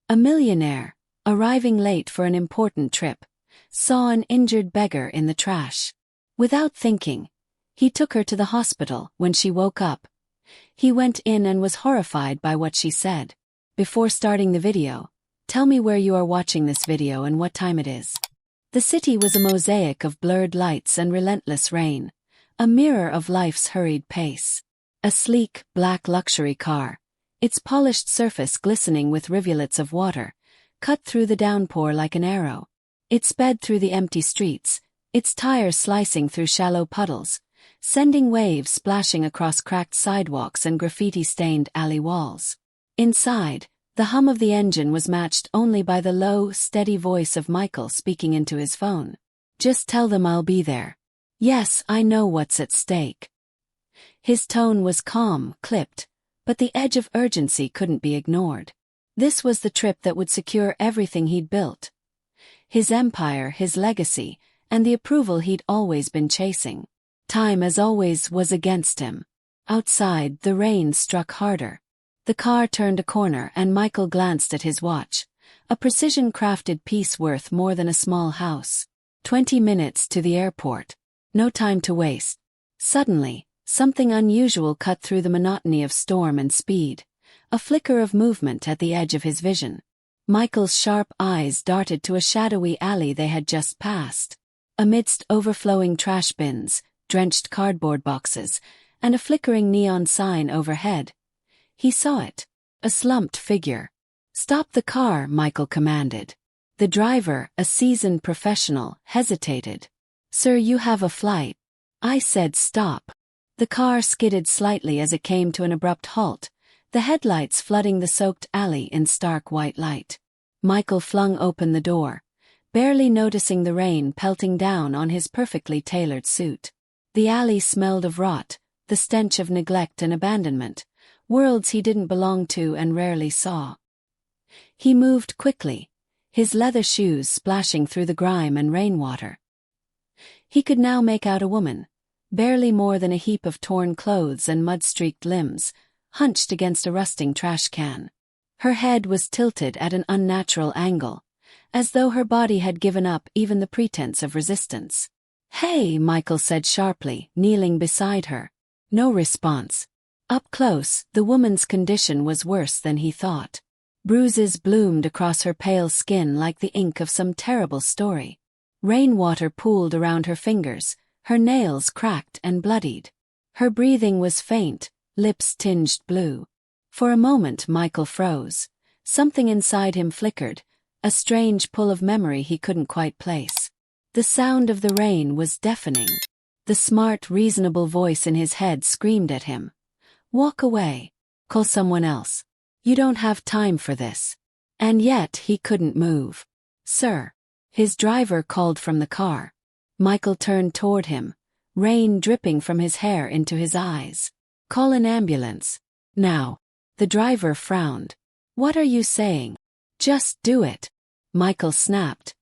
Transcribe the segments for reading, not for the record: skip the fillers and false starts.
A millionaire, arriving late for an important trip, saw an injured beggar in the trash. Without thinking, he took her to the hospital. When she woke up, he went in and was horrified by what she said. Before starting the video, tell me where you are watching this video and what time it is. The city was a mosaic of blurred lights and relentless rain, a mirror of life's hurried pace. A sleek, black luxury car, its polished surface glistening with rivulets of water, cut through the downpour like an arrow. It sped through the empty streets, its tires slicing through shallow puddles, sending waves splashing across cracked sidewalks and graffiti-stained alley walls. Inside, the hum of the engine was matched only by the low, steady voice of Michael speaking into his phone. Just tell them I'll be there. Yes, I know what's at stake. His tone was calm, clipped, but the edge of urgency couldn't be ignored. This was the trip that would secure everything he'd built. His empire, his legacy, and the approval he'd always been chasing. Time, as always, was against him. Outside, the rain struck harder. The car turned a corner and Michael glanced at his watch, a precision-crafted piece worth more than a small house. 20 minutes to the airport. No time to waste. Suddenly, something unusual cut through the monotony of storm and speed, a flicker of movement at the edge of his vision. Michael's sharp eyes darted to a shadowy alley they had just passed. Amidst overflowing trash bins, drenched cardboard boxes, and a flickering neon sign overhead, he saw it. A slumped figure. "Stop the car," Michael commanded. The driver, a seasoned professional, hesitated. "Sir, you have a flight." "I said stop." The car skidded slightly as it came to an abrupt halt, the headlights flooding the soaked alley in stark white light. Michael flung open the door, barely noticing the rain pelting down on his perfectly tailored suit. The alley smelled of rot, the stench of neglect and abandonment, worlds he didn't belong to and rarely saw. He moved quickly, his leather shoes splashing through the grime and rainwater. He could now make out a woman, barely more than a heap of torn clothes and mud-streaked limbs, hunched against a rusting trash can. Her head was tilted at an unnatural angle, as though her body had given up even the pretense of resistance. "Hey," Michael said sharply, kneeling beside her. No response. Up close, the woman's condition was worse than he thought. Bruises bloomed across her pale skin like the ink of some terrible story. Rainwater pooled around her fingers, her nails cracked and bloodied. Her breathing was faint, lips tinged blue. For a moment Michael froze. Something inside him flickered, a strange pull of memory he couldn't quite place. The sound of the rain was deafening. The smart, reasonable voice in his head screamed at him. "Walk away. Call someone else. You don't have time for this." And yet he couldn't move. "Sir." His driver called from the car. Michael turned toward him, rain dripping from his hair into his eyes. "Call an ambulance. Now." The driver frowned. "What are you saying?" "Just do it," Michael snapped,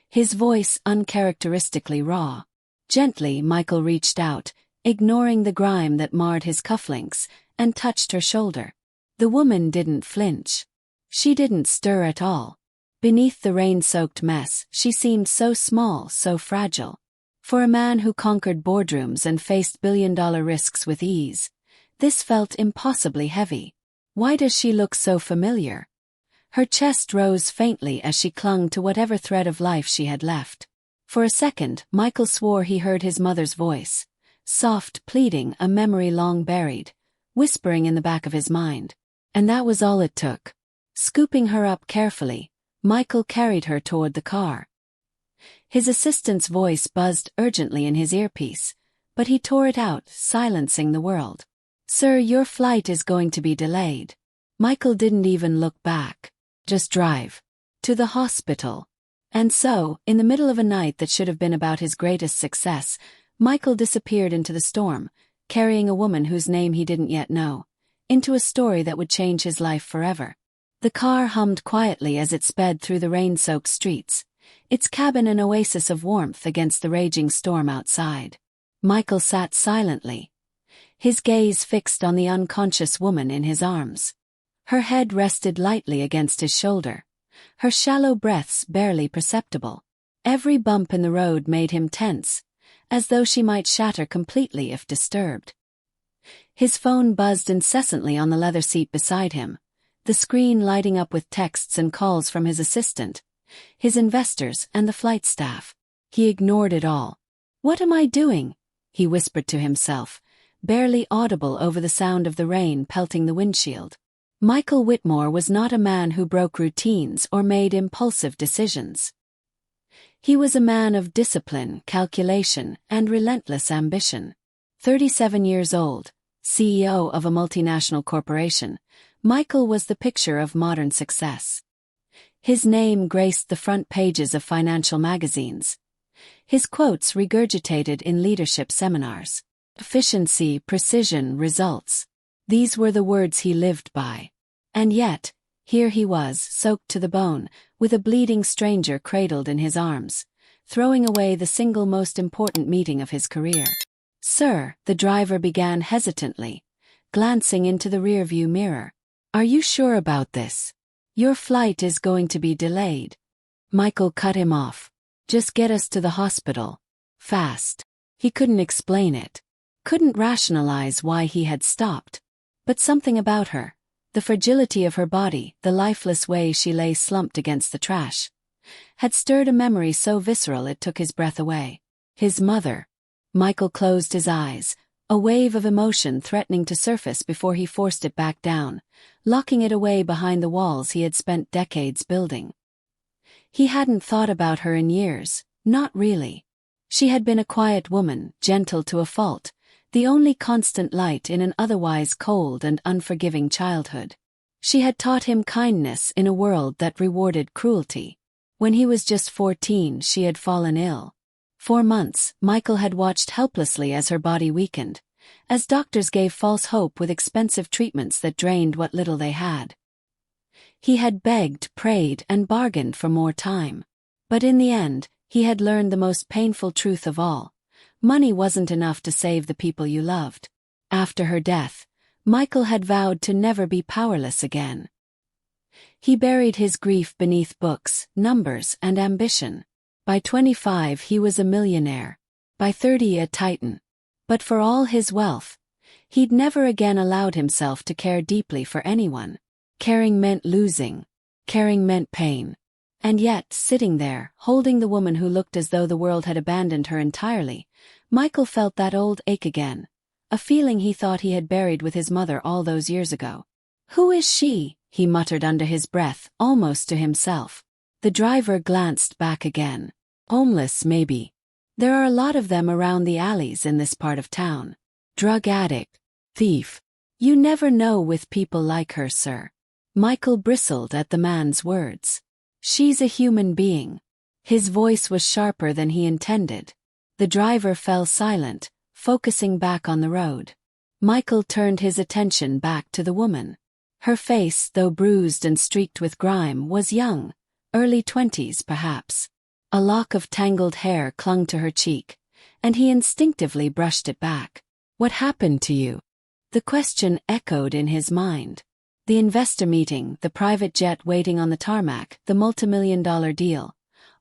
his voice uncharacteristically raw. Gently, Michael reached out, ignoring the grime that marred his cufflinks, and touched her shoulder. The woman didn't flinch. She didn't stir at all. Beneath the rain-soaked mess, she seemed so small, so fragile. For a man who conquered boardrooms and faced billion-dollar risks with ease, this felt impossibly heavy. Why does she look so familiar? Her chest rose faintly as she clung to whatever thread of life she had left. For a second, Michael swore he heard his mother's voice, soft, pleading, a memory long buried, whispering in the back of his mind. And that was all it took. Scooping her up carefully, Michael carried her toward the car. His assistant's voice buzzed urgently in his earpiece, but he tore it out, silencing the world. "Sir, your flight is going to be delayed." Michael didn't even look back. "Just drive. To the hospital." And so, in the middle of a night that should have been about his greatest success, Michael disappeared into the storm, carrying a woman whose name he didn't yet know, into a story that would change his life forever. The car hummed quietly as it sped through the rain-soaked streets, its cabin an oasis of warmth against the raging storm outside. Michael sat silently, his gaze fixed on the unconscious woman in his arms. Her head rested lightly against his shoulder, her shallow breaths barely perceptible. Every bump in the road made him tense, as though she might shatter completely if disturbed. His phone buzzed incessantly on the leather seat beside him, the screen lighting up with texts and calls from his assistant, his investors, and the flight staff. He ignored it all. "What am I doing?" he whispered to himself, barely audible over the sound of the rain pelting the windshield. Michael Whitmore was not a man who broke routines or made impulsive decisions. He was a man of discipline, calculation, and relentless ambition. 37 years old, CEO of a multinational corporation, Michael was the picture of modern success. His name graced the front pages of financial magazines. His quotes regurgitated in leadership seminars. Efficiency, precision, results. These were the words he lived by. And yet, here he was, soaked to the bone, with a bleeding stranger cradled in his arms, throwing away the single most important meeting of his career. "Sir," the driver began hesitantly, glancing into the rearview mirror. "Are you sure about this? Your flight is going to be delayed." Michael cut him off. "Just get us to the hospital. Fast." He couldn't explain it. Couldn't rationalize why he had stopped. But something about her, the fragility of her body, the lifeless way she lay slumped against the trash, had stirred a memory so visceral it took his breath away. His mother. Michael closed his eyes, a wave of emotion threatening to surface before he forced it back down, locking it away behind the walls he had spent decades building. He hadn't thought about her in years, not really. She had been a quiet woman, gentle to a fault, the only constant light in an otherwise cold and unforgiving childhood. She had taught him kindness in a world that rewarded cruelty. When he was just 14, she had fallen ill. For months, Michael had watched helplessly as her body weakened, as doctors gave false hope with expensive treatments that drained what little they had. He had begged, prayed, and bargained for more time. But in the end, he had learned the most painful truth of all. Money wasn't enough to save the people you loved. After her death, Michael had vowed to never be powerless again. He buried his grief beneath books, numbers, and ambition. By 25 he was a millionaire. By 30 a titan. But for all his wealth, he'd never again allowed himself to care deeply for anyone. Caring meant losing. Caring meant pain. And yet, sitting there, holding the woman who looked as though the world had abandoned her entirely, Michael felt that old ache again, a feeling he thought he had buried with his mother all those years ago. "Who is she?" he muttered under his breath, almost to himself. The driver glanced back again. "Homeless, maybe. There are a lot of them around the alleys in this part of town. Drug addict. Thief. You never know with people like her, sir." Michael bristled at the man's words. "She's a human being." His voice was sharper than he intended. The driver fell silent, focusing back on the road. Michael turned his attention back to the woman. Her face, though bruised and streaked with grime, was young, early 20s perhaps. A lock of tangled hair clung to her cheek, and he instinctively brushed it back. "What happened to you?" The question echoed in his mind. The investor meeting, the private jet waiting on the tarmac, the multimillion-dollar deal.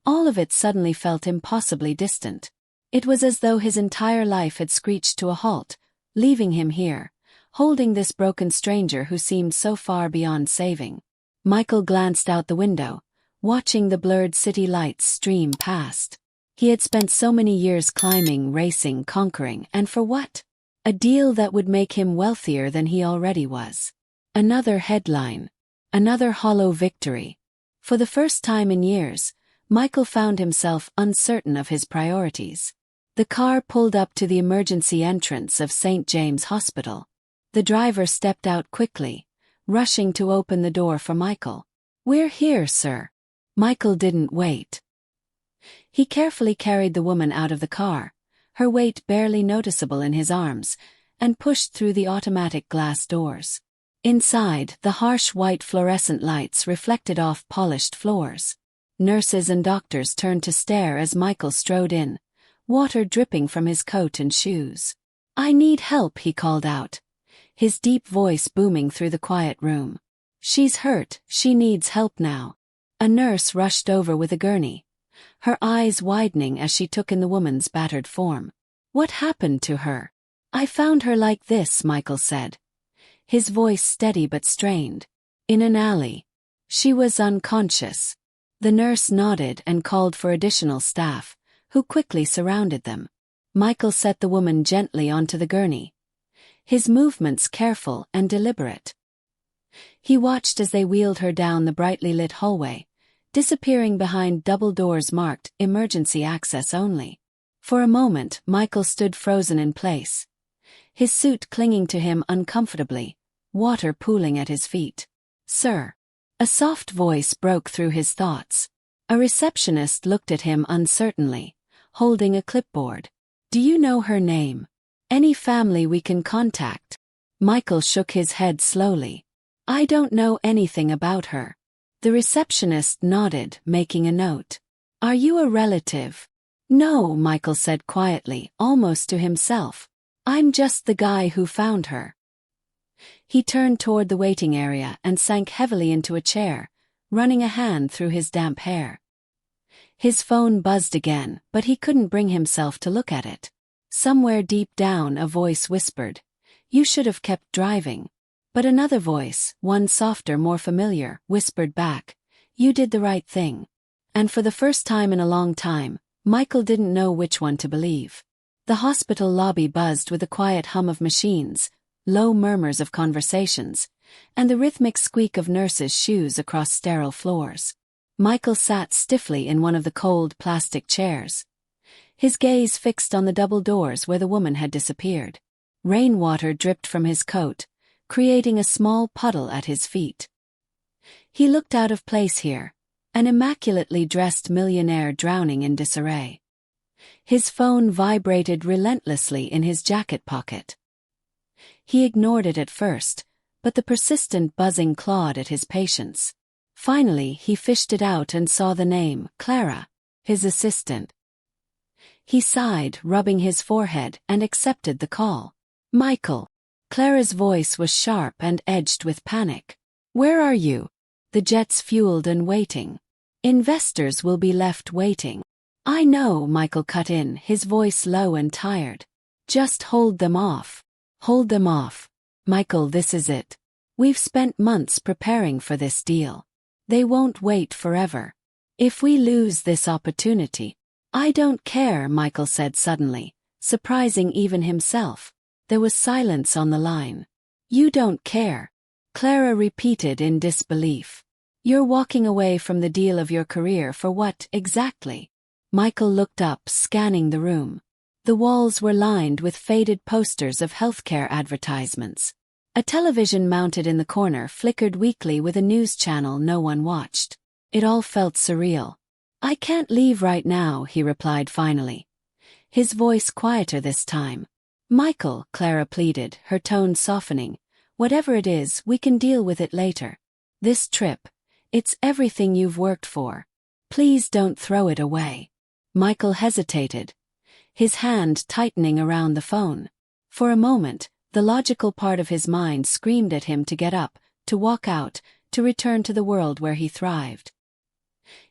All of it suddenly felt impossibly distant. It was as though his entire life had screeched to a halt, leaving him here, holding this broken stranger who seemed so far beyond saving. Michael glanced out the window, watching the blurred city lights stream past. He had spent so many years climbing, racing, conquering, and for what? A deal that would make him wealthier than he already was. Another headline. Another hollow victory. For the first time in years, Michael found himself uncertain of his priorities. The car pulled up to the emergency entrance of St. James Hospital. The driver stepped out quickly, rushing to open the door for Michael. "We're here, sir." Michael didn't wait. He carefully carried the woman out of the car, her weight barely noticeable in his arms, and pushed through the automatic glass doors. Inside, the harsh white fluorescent lights reflected off polished floors. Nurses and doctors turned to stare as Michael strode in, water dripping from his coat and shoes. "I need help," he called out, his deep voice booming through the quiet room. "She's hurt, she needs help now." A nurse rushed over with a gurney, her eyes widening as she took in the woman's battered form. What happened to her? I found her like this, Michael said, his voice steady but strained. In an alley. She was unconscious. The nurse nodded and called for additional staff, who quickly surrounded them. Michael set the woman gently onto the gurney, his movements careful and deliberate. He watched as they wheeled her down the brightly lit hallway, disappearing behind double doors marked emergency access only. For a moment, Michael stood frozen in place, his suit clinging to him uncomfortably, water pooling at his feet. Sir. A soft voice broke through his thoughts. A receptionist looked at him uncertainly, holding a clipboard. Do you know her name? Any family we can contact? Michael shook his head slowly. I don't know anything about her. The receptionist nodded, making a note. Are you a relative? No, Michael said quietly, almost to himself. I'm just the guy who found her. He turned toward the waiting area and sank heavily into a chair, running a hand through his damp hair. His phone buzzed again, but he couldn't bring himself to look at it. Somewhere deep down a voice whispered, "You should have kept driving." But another voice, one softer, more familiar, whispered back, "You did the right thing." And for the first time in a long time, Michael didn't know which one to believe. The hospital lobby buzzed with a quiet hum of machines, low murmurs of conversations, and the rhythmic squeak of nurses' shoes across sterile floors. Michael sat stiffly in one of the cold plastic chairs, his gaze fixed on the double doors where the woman had disappeared. Rainwater dripped from his coat, creating a small puddle at his feet. He looked out of place here, an immaculately dressed millionaire drowning in disarray. His phone vibrated relentlessly in his jacket pocket. He ignored it at first, but the persistent buzzing clawed at his patience. Finally, he fished it out and saw the name, Clara, his assistant. He sighed, rubbing his forehead, and accepted the call. Michael. Clara's voice was sharp and edged with panic. Where are you? The jet's fueled and waiting. Investors will be left waiting. I know, Michael cut in, his voice low and tired. Just hold them off. Hold them off. Michael, this is it. We've spent months preparing for this deal. They won't wait forever. If we lose this opportunity. I don't care, Michael said suddenly, surprising even himself. There was silence on the line. You don't care. Clara repeated in disbelief. You're walking away from the deal of your career for what, exactly? Michael looked up, scanning the room. The walls were lined with faded posters of healthcare advertisements. A television mounted in the corner flickered weakly with a news channel no one watched. It all felt surreal. I can't leave right now, he replied finally, his voice quieter this time. Michael, Clara pleaded, her tone softening, whatever it is, we can deal with it later. This trip, it's everything you've worked for. Please don't throw it away. Michael hesitated, his hand tightening around the phone. For a moment, the logical part of his mind screamed at him to get up, to walk out, to return to the world where he thrived.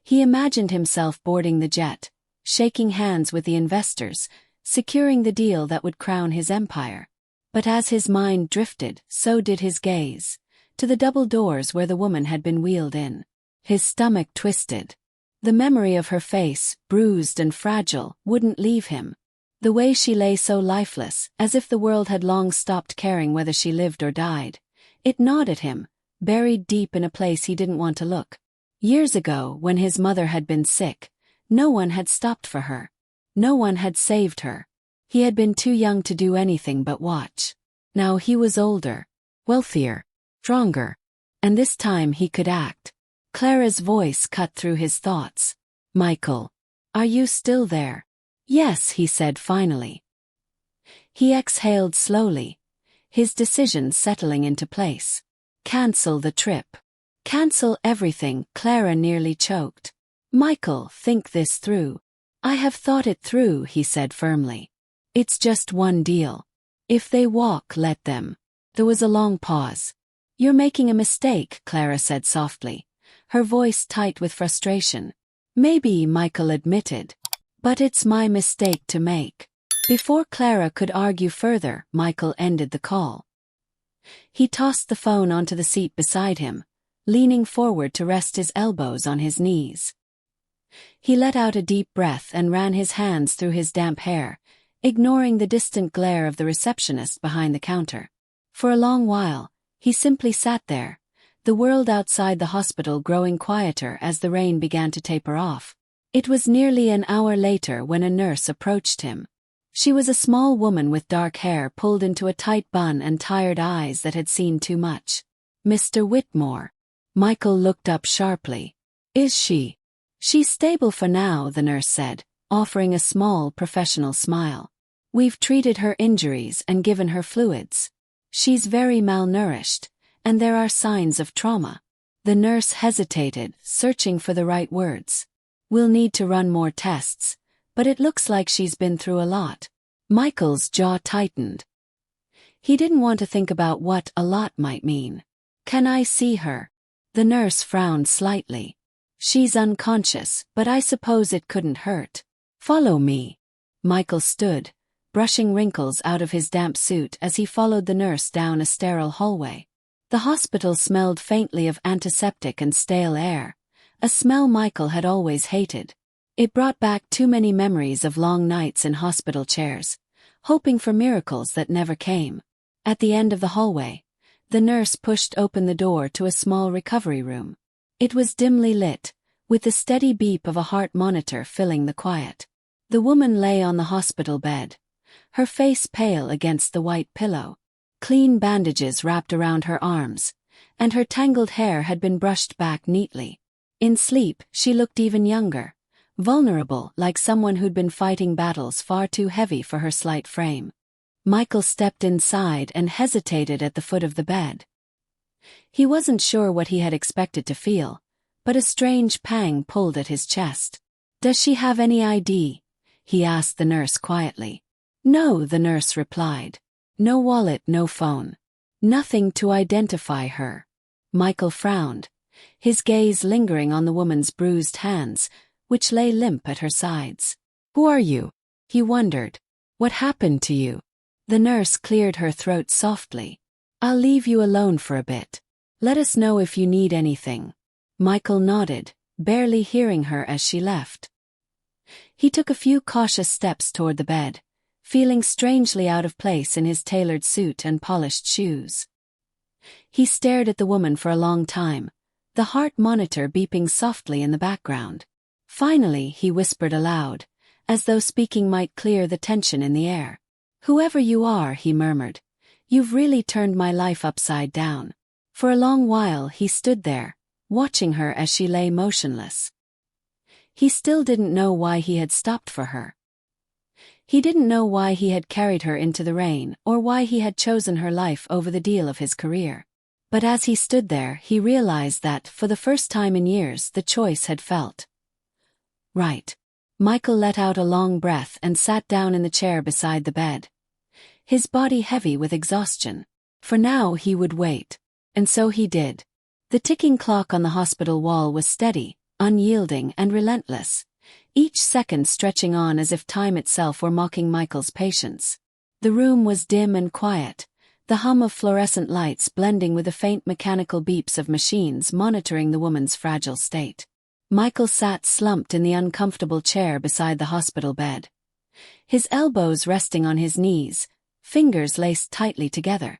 He imagined himself boarding the jet, shaking hands with the investors, securing the deal that would crown his empire. But as his mind drifted, so did his gaze, to the double doors where the woman had been wheeled in. His stomach twisted. The memory of her face, bruised and fragile, wouldn't leave him. The way she lay so lifeless, as if the world had long stopped caring whether she lived or died. It gnawed at him, buried deep in a place he didn't want to look. Years ago, when his mother had been sick, no one had stopped for her. No one had saved her. He had been too young to do anything but watch. Now he was older, wealthier, stronger, and this time he could act. Clara's voice cut through his thoughts. Michael, are you still there? Yes, he said finally. He exhaled slowly, his decision settling into place. Cancel the trip. Cancel everything, Clara nearly choked. Michael, think this through. I have thought it through, he said firmly. It's just one deal. If they walk, let them. There was a long pause. You're making a mistake, Clara said softly. her voice tight with frustration. "Maybe," Michael admitted. "But it's my mistake to make." Before Clara could argue further, Michael ended the call. He tossed the phone onto the seat beside him, leaning forward to rest his elbows on his knees. He let out a deep breath and ran his hands through his damp hair, ignoring the distant glare of the receptionist behind the counter. For a long while, he simply sat there, the world outside the hospital growing quieter as the rain began to taper off. It was nearly an hour later when a nurse approached him. She was a small woman with dark hair pulled into a tight bun and tired eyes that had seen too much. "Mr. Whitmore." Michael looked up sharply. "Is she?" "She's stable for now," the nurse said, offering a small professional smile. "We've treated her injuries and given her fluids. She's very malnourished, and there are signs of trauma." The nurse hesitated, searching for the right words. "We'll need to run more tests, but it looks like she's been through a lot." Michael's jaw tightened. He didn't want to think about what a lot might mean. "Can I see her?" The nurse frowned slightly. "She's unconscious, but I suppose it couldn't hurt." "Follow me." Michael stood, brushing wrinkles out of his damp suit as he followed the nurse down a sterile hallway. The hospital smelled faintly of antiseptic and stale air, a smell Michael had always hated. It brought back too many memories of long nights in hospital chairs, hoping for miracles that never came. At the end of the hallway, the nurse pushed open the door to a small recovery room. It was dimly lit, with the steady beep of a heart monitor filling the quiet. The woman lay on the hospital bed, her face pale against the white pillow. Clean bandages wrapped around her arms, and her tangled hair had been brushed back neatly. In sleep, she looked even younger, vulnerable, like someone who'd been fighting battles far too heavy for her slight frame. Michael stepped inside and hesitated at the foot of the bed. He wasn't sure what he had expected to feel, but a strange pang pulled at his chest. "Does she have any ID?" he asked the nurse quietly. "No," the nurse replied. "No wallet, no phone. Nothing to identify her." Michael frowned, his gaze lingering on the woman's bruised hands, which lay limp at her sides. "Who are you?" he wondered. "What happened to you?" The nurse cleared her throat softly. "I'll leave you alone for a bit. Let us know if you need anything." Michael nodded, barely hearing her as she left. He took a few cautious steps toward the bed, feeling strangely out of place in his tailored suit and polished shoes. He stared at the woman for a long time, the heart monitor beeping softly in the background. Finally, he whispered aloud, as though speaking might clear the tension in the air. "Whoever you are," he murmured, "you've really turned my life upside down." For a long while he stood there, watching her as she lay motionless. He still didn't know why he had stopped for her. He didn't know why he had carried her into the rain or why he had chosen her life over the deal of his career. But as he stood there, he realized that, for the first time in years, the choice had felt right. Michael let out a long breath and sat down in the chair beside the bed, his body heavy with exhaustion. For now he would wait. And so he did. The ticking clock on the hospital wall was steady, unyielding and relentless, each second stretching on as if time itself were mocking Michael's patience. The room was dim and quiet, the hum of fluorescent lights blending with the faint mechanical beeps of machines monitoring the woman's fragile state. Michael sat slumped in the uncomfortable chair beside the hospital bed, his elbows resting on his knees, fingers laced tightly together.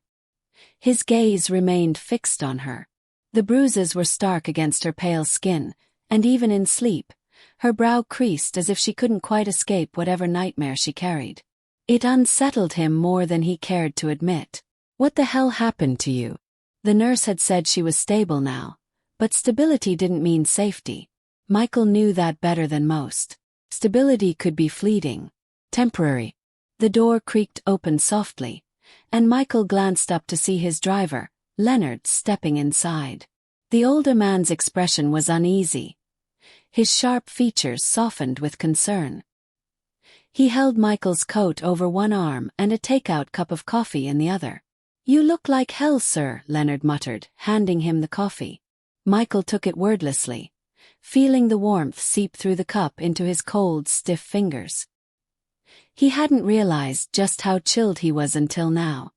His gaze remained fixed on her. The bruises were stark against her pale skin, and even in sleep, her brow creased as if she couldn't quite escape whatever nightmare she carried. It unsettled him more than he cared to admit. "What the hell happened to you?" The nurse had said she was stable now, but stability didn't mean safety. Michael knew that better than most. Stability could be fleeting, temporary. The door creaked open softly, and Michael glanced up to see his driver, Leonard, stepping inside. The older man's expression was uneasy, his sharp features softened with concern. He held Michael's coat over one arm and a takeout cup of coffee in the other. "You look like hell, sir," Leonard muttered, handing him the coffee. Michael took it wordlessly, feeling the warmth seep through the cup into his cold, stiff fingers. He hadn't realized just how chilled he was until now.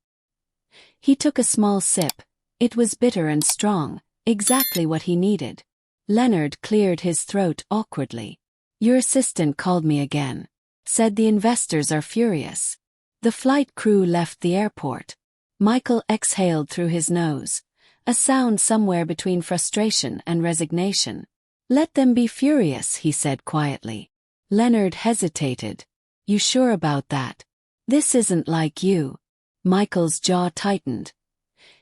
He took a small sip. It was bitter and strong, exactly what he needed. Leonard cleared his throat awkwardly. "Your assistant called me again. Said the investors are furious." The flight crew left the airport. Michael exhaled through his nose, a sound somewhere between frustration and resignation. "Let them be furious," he said quietly. Leonard hesitated. "You sure about that? This isn't like you." Michael's jaw tightened,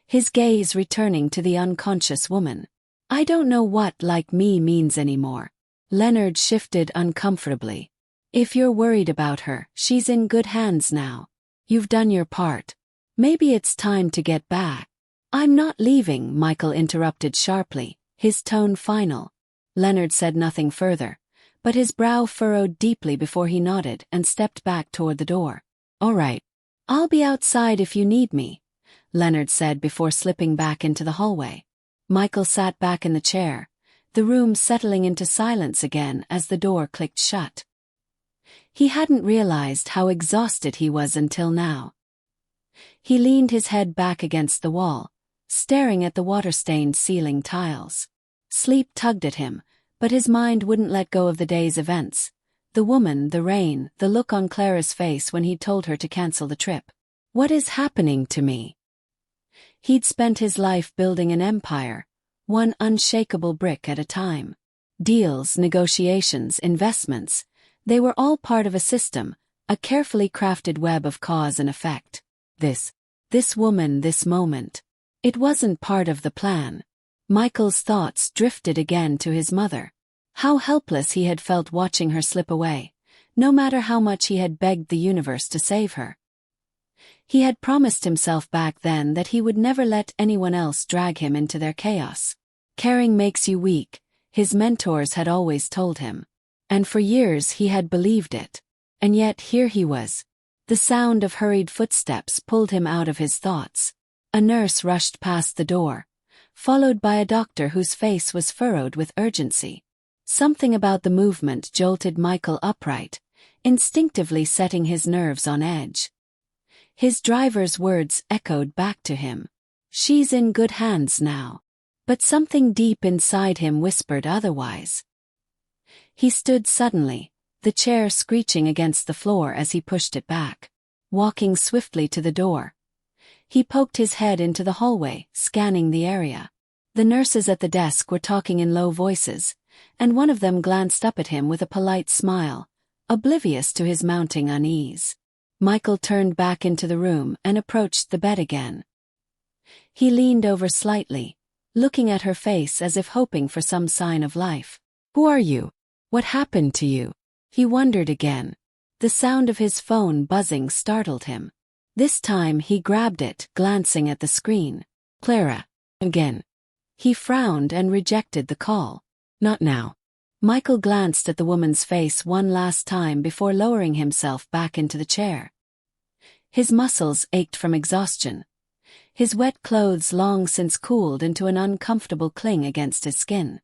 his gaze returning to the unconscious woman. "I don't know what like me means anymore." Leonard shifted uncomfortably. "If you're worried about her, she's in good hands now. You've done your part. Maybe it's time to get back." "I'm not leaving," Michael interrupted sharply, his tone final. Leonard said nothing further, but his brow furrowed deeply before he nodded and stepped back toward the door. "All right. I'll be outside if you need me," Leonard said before slipping back into the hallway. Michael sat back in the chair, the room settling into silence again as the door clicked shut. He hadn't realized how exhausted he was until now. He leaned his head back against the wall, staring at the water-stained ceiling tiles. Sleep tugged at him, but his mind wouldn't let go of the day's events. The woman, the rain, the look on Clara's face when he'd told her to cancel the trip. What is happening to me? He'd spent his life building an empire, one unshakable brick at a time. Deals, negotiations, investments, they were all part of a system, a carefully crafted web of cause and effect. This woman, this moment. It wasn't part of the plan. Michael's thoughts drifted again to his mother. How helpless he had felt watching her slip away, no matter how much he had begged the universe to save her. He had promised himself back then that he would never let anyone else drag him into their chaos. Caring makes you weak, his mentors had always told him. And for years he had believed it. And yet here he was. The sound of hurried footsteps pulled him out of his thoughts. A nurse rushed past the door, followed by a doctor whose face was furrowed with urgency. Something about the movement jolted Michael upright, instinctively setting his nerves on edge. His driver's words echoed back to him. "She's in good hands now." But something deep inside him whispered otherwise. He stood suddenly, the chair screeching against the floor as he pushed it back. Walking swiftly to the door, he poked his head into the hallway, scanning the area. The nurses at the desk were talking in low voices, and one of them glanced up at him with a polite smile, oblivious to his mounting unease. Michael turned back into the room and approached the bed again. He leaned over slightly, looking at her face as if hoping for some sign of life. "Who are you? What happened to you?" He wondered again. The sound of his phone buzzing startled him. This time he grabbed it, glancing at the screen. "Clara. Again." He frowned and rejected the call. "Not now." Michael glanced at the woman's face one last time before lowering himself back into the chair. His muscles ached from exhaustion, his wet clothes long since cooled into an uncomfortable cling against his skin.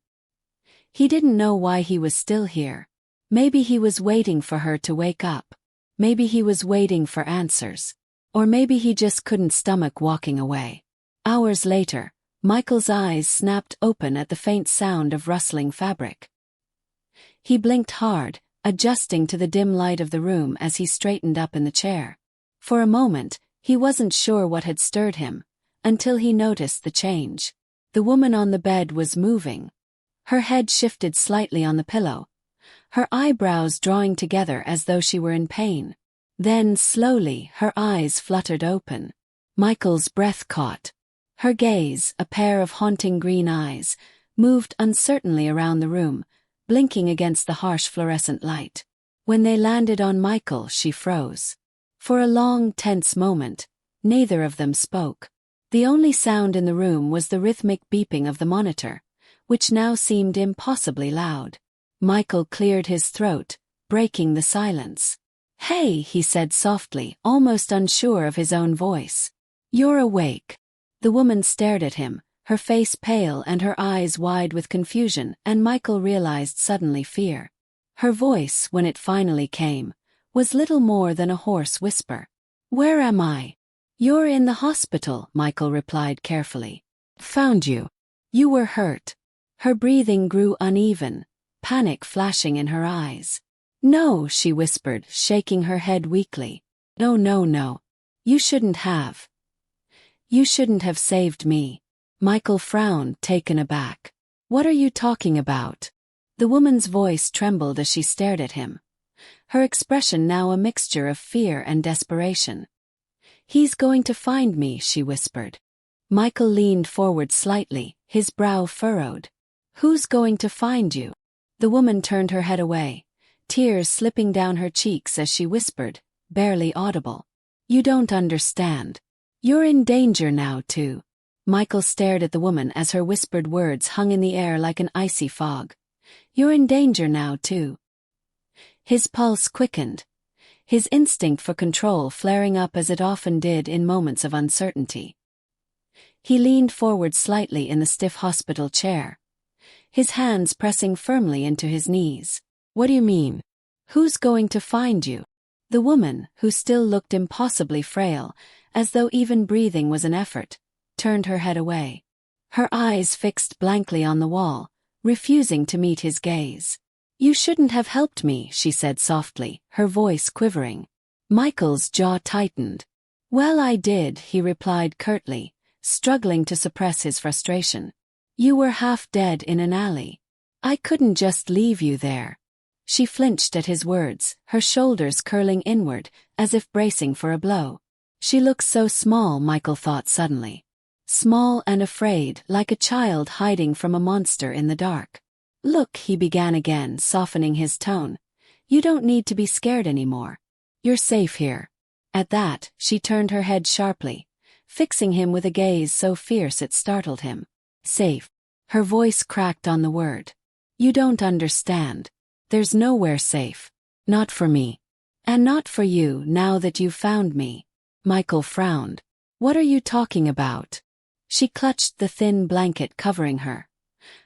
He didn't know why he was still here. Maybe he was waiting for her to wake up. Maybe he was waiting for answers. Or maybe he just couldn't stomach walking away. Hours later, Michael's eyes snapped open at the faint sound of rustling fabric. He blinked hard, adjusting to the dim light of the room as he straightened up in the chair. For a moment, he wasn't sure what had stirred him, until he noticed the change. The woman on the bed was moving. Her head shifted slightly on the pillow, her eyebrows drawing together as though she were in pain. Then, slowly, her eyes fluttered open. Michael's breath caught. Her gaze, a pair of haunting green eyes, moved uncertainly around the room, blinking against the harsh fluorescent light. When they landed on Michael, she froze. For a long, tense moment, neither of them spoke. The only sound in the room was the rhythmic beeping of the monitor, which now seemed impossibly loud. Michael cleared his throat, breaking the silence. "Hey," he said softly, almost unsure of his own voice. "You're awake." The woman stared at him, her face pale and her eyes wide with confusion, and Michael realized suddenly fear. Her voice, when it finally came, was little more than a hoarse whisper. "Where am I?" "You're in the hospital," Michael replied carefully. "Found you. You were hurt." Her breathing grew uneven, panic flashing in her eyes. "No," she whispered, shaking her head weakly. "No, no, no. You shouldn't have. You shouldn't have saved me." Michael frowned, taken aback. "What are you talking about?" The woman's voice trembled as she stared at him, her expression now a mixture of fear and desperation. "He's going to find me," she whispered. Michael leaned forward slightly, his brow furrowed. "Who's going to find you?" The woman turned her head away, tears slipping down her cheeks as she whispered, barely audible. "You don't understand. You're in danger now too." Michael stared at the woman as her whispered words hung in the air like an icy fog. "You're in danger now too." His pulse quickened, his instinct for control flaring up as it often did in moments of uncertainty. He leaned forward slightly in the stiff hospital chair, his hands pressing firmly into his knees. "What do you mean? Who's going to find you?" The woman, who still looked impossibly frail, as though even breathing was an effort, turned her head away. Her eyes fixed blankly on the wall, refusing to meet his gaze. "You shouldn't have helped me," she said softly, her voice quivering. Michael's jaw tightened. "Well, I did," he replied curtly, struggling to suppress his frustration. "You were half dead in an alley. I couldn't just leave you there." She flinched at his words, her shoulders curling inward, as if bracing for a blow. She looked so small, Michael thought suddenly. Small and afraid, like a child hiding from a monster in the dark. "Look," he began again, softening his tone. "You don't need to be scared anymore. You're safe here." At that, she turned her head sharply, fixing him with a gaze so fierce it startled him. "Safe." Her voice cracked on the word. "You don't understand. There's nowhere safe. Not for me. And not for you now that you've found me." Michael frowned. "What are you talking about?" She clutched the thin blanket covering her,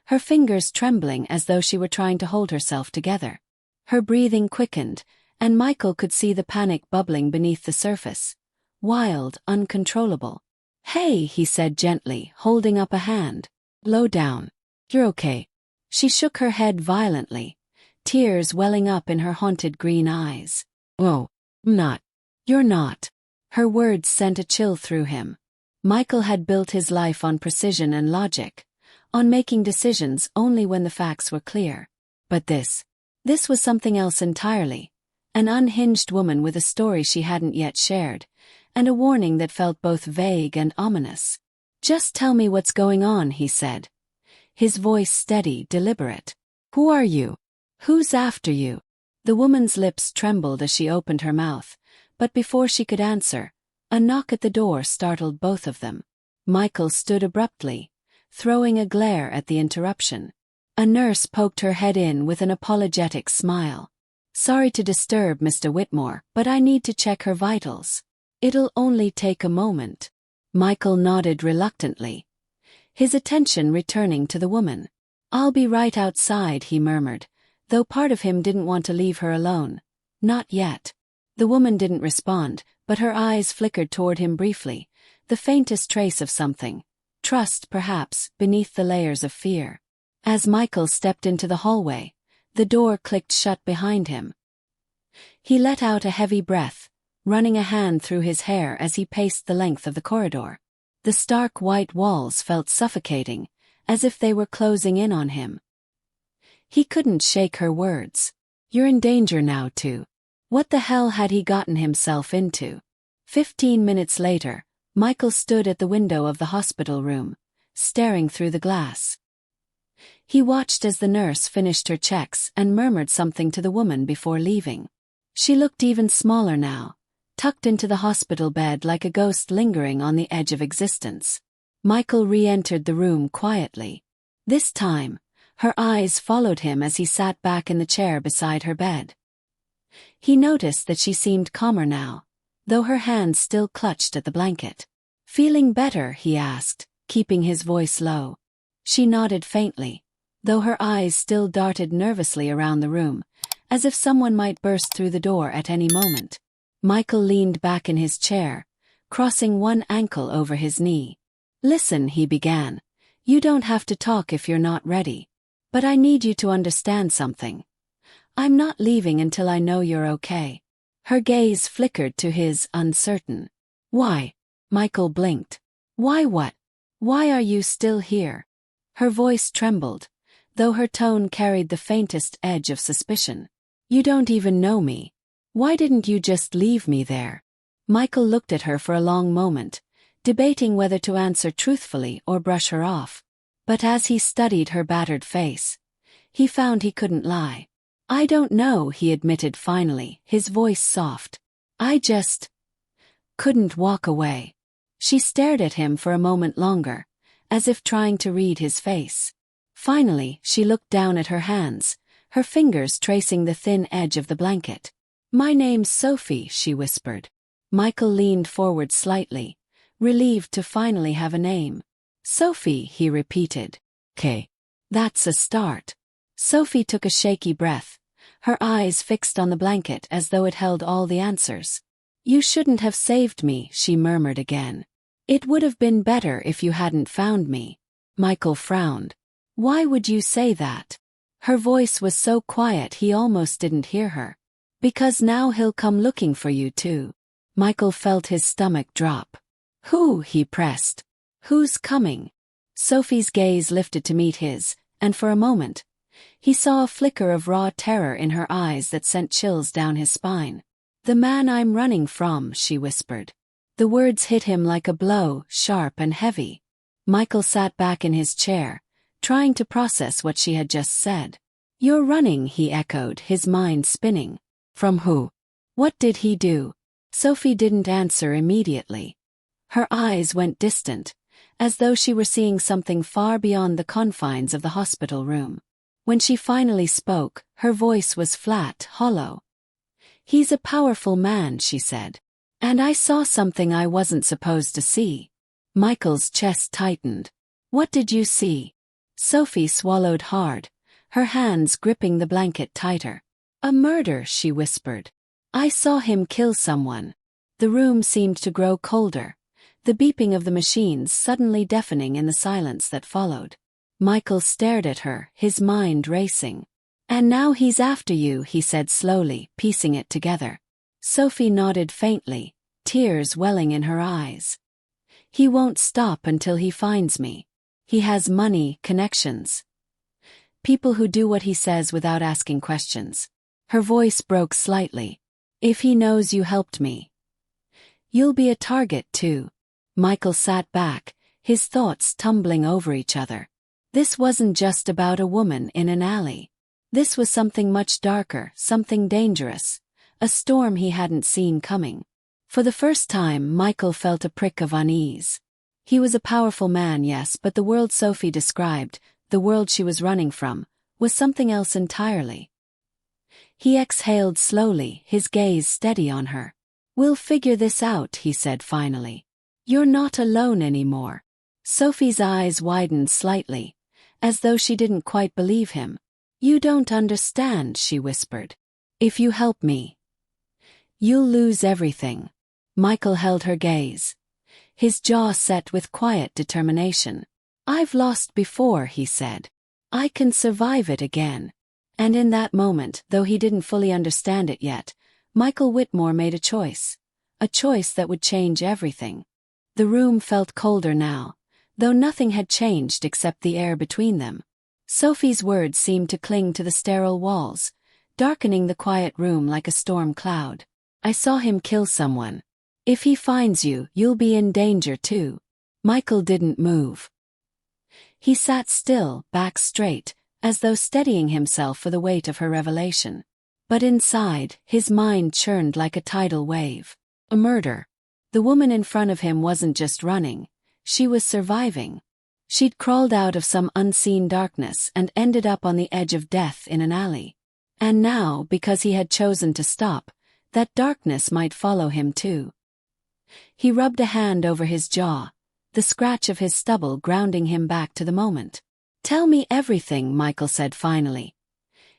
her fingers trembling as though she were trying to hold herself together. Her breathing quickened, and Michael could see the panic bubbling beneath the surface. Wild, uncontrollable. "Hey," he said gently, holding up a hand. "Low down. You're okay." She shook her head violently, tears welling up in her haunted green eyes. "Oh, I'm not." "You're not." Her words sent a chill through him. Michael had built his life on precision and logic, on making decisions only when the facts were clear. But this was something else entirely. An unhinged woman with a story she hadn't yet shared, and a warning that felt both vague and ominous. "Just tell me what's going on," he said, his voice steady, deliberate. "Who are you? Who's after you?" The woman's lips trembled as she opened her mouth, but before she could answer, a knock at the door startled both of them. Michael stood abruptly, throwing a glare at the interruption. A nurse poked her head in with an apologetic smile. "Sorry to disturb, Mr. Whitmore, but I need to check her vitals. It'll only take a moment." Michael nodded reluctantly, his attention returning to the woman. "I'll be right outside," he murmured, though part of him didn't want to leave her alone. "Not yet." The woman didn't respond, but her eyes flickered toward him briefly, the faintest trace of something, trust perhaps, beneath the layers of fear. As Michael stepped into the hallway, the door clicked shut behind him. He let out a heavy breath, running a hand through his hair as he paced the length of the corridor. The stark white walls felt suffocating, as if they were closing in on him. He couldn't shake her words. "You're in danger now too." What the hell had he gotten himself into? 15 minutes later, Michael stood at the window of the hospital room, staring through the glass. He watched as the nurse finished her checks and murmured something to the woman before leaving. She looked even smaller now, tucked into the hospital bed like a ghost lingering on the edge of existence. Michael re-entered the room quietly. This time, her eyes followed him as he sat back in the chair beside her bed. He noticed that she seemed calmer now, though her hands still clutched at the blanket. "Feeling better?" he asked, keeping his voice low. She nodded faintly, though her eyes still darted nervously around the room, as if someone might burst through the door at any moment. Michael leaned back in his chair, crossing one ankle over his knee. "Listen," he began. "You don't have to talk if you're not ready. But I need you to understand something. I'm not leaving until I know you're okay." Her gaze flickered to his, uncertain. "Why?" Michael blinked. "Why what? Why are you still here?" Her voice trembled, though her tone carried the faintest edge of suspicion. "You don't even know me. Why didn't you just leave me there?" Michael looked at her for a long moment, debating whether to answer truthfully or brush her off. But as he studied her battered face, he found he couldn't lie. "I don't know," he admitted finally, his voice soft. "I just couldn't walk away." She stared at him for a moment longer, as if trying to read his face. Finally, she looked down at her hands, her fingers tracing the thin edge of the blanket. "My name's Sophie," she whispered. Michael leaned forward slightly, relieved to finally have a name. "Sophie," he repeated. "'Kay. That's a start." Sophie took a shaky breath, her eyes fixed on the blanket as though it held all the answers. "You shouldn't have saved me," she murmured again. "It would have been better if you hadn't found me." Michael frowned. "Why would you say that?" Her voice was so quiet he almost didn't hear her. "Because now he'll come looking for you too." Michael felt his stomach drop. "Who?" he pressed. "Who's coming?" Sophie's gaze lifted to meet his, and for a moment, he saw a flicker of raw terror in her eyes that sent chills down his spine. "The man I'm running from," she whispered. The words hit him like a blow, sharp and heavy. Michael sat back in his chair, trying to process what she had just said. "You're running," he echoed, his mind spinning. "From who? What did he do?" Sophie didn't answer immediately. Her eyes went distant, as though she were seeing something far beyond the confines of the hospital room. When she finally spoke, her voice was flat, hollow. "He's a powerful man," she said. "And I saw something I wasn't supposed to see." Michael's chest tightened. "What did you see?" Sophie swallowed hard, her hands gripping the blanket tighter. "A murder," she whispered. "I saw him kill someone." The room seemed to grow colder, the beeping of the machines suddenly deafening in the silence that followed. Michael stared at her, his mind racing. "And now he's after you," he said slowly, piecing it together. Sophie nodded faintly, tears welling in her eyes. "He won't stop until he finds me. He has money, connections. People who do what he says without asking questions." Her voice broke slightly. "If he knows you helped me, you'll be a target too." Michael sat back, his thoughts tumbling over each other. This wasn't just about a woman in an alley. This was something much darker, something dangerous, a storm he hadn't seen coming. For the first time, Michael felt a prick of unease. He was a powerful man, yes, but the world Sophie described, the world she was running from, was something else entirely. He exhaled slowly, his gaze steady on her. "We'll figure this out," he said finally. "You're not alone anymore." Sophie's eyes widened slightly, as though she didn't quite believe him. "You don't understand," she whispered. "If you help me, you'll lose everything." Michael held her gaze, his jaw set with quiet determination. "I've lost before," he said. "I can survive it again." And in that moment, though he didn't fully understand it yet, Michael Whitmore made a choice that would change everything. The room felt colder now, though nothing had changed except the air between them. Sophie's words seemed to cling to the sterile walls, darkening the quiet room like a storm cloud. "I saw him kill someone. If he finds you, you'll be in danger too." Michael didn't move. He sat still, back straight, as though steadying himself for the weight of her revelation. But inside, his mind churned like a tidal wave. A murder. The woman in front of him wasn't just running, she was surviving. She'd crawled out of some unseen darkness and ended up on the edge of death in an alley. And now, because he had chosen to stop, that darkness might follow him too. He rubbed a hand over his jaw, the scratch of his stubble grounding him back to the moment. "Tell me everything," Michael said finally.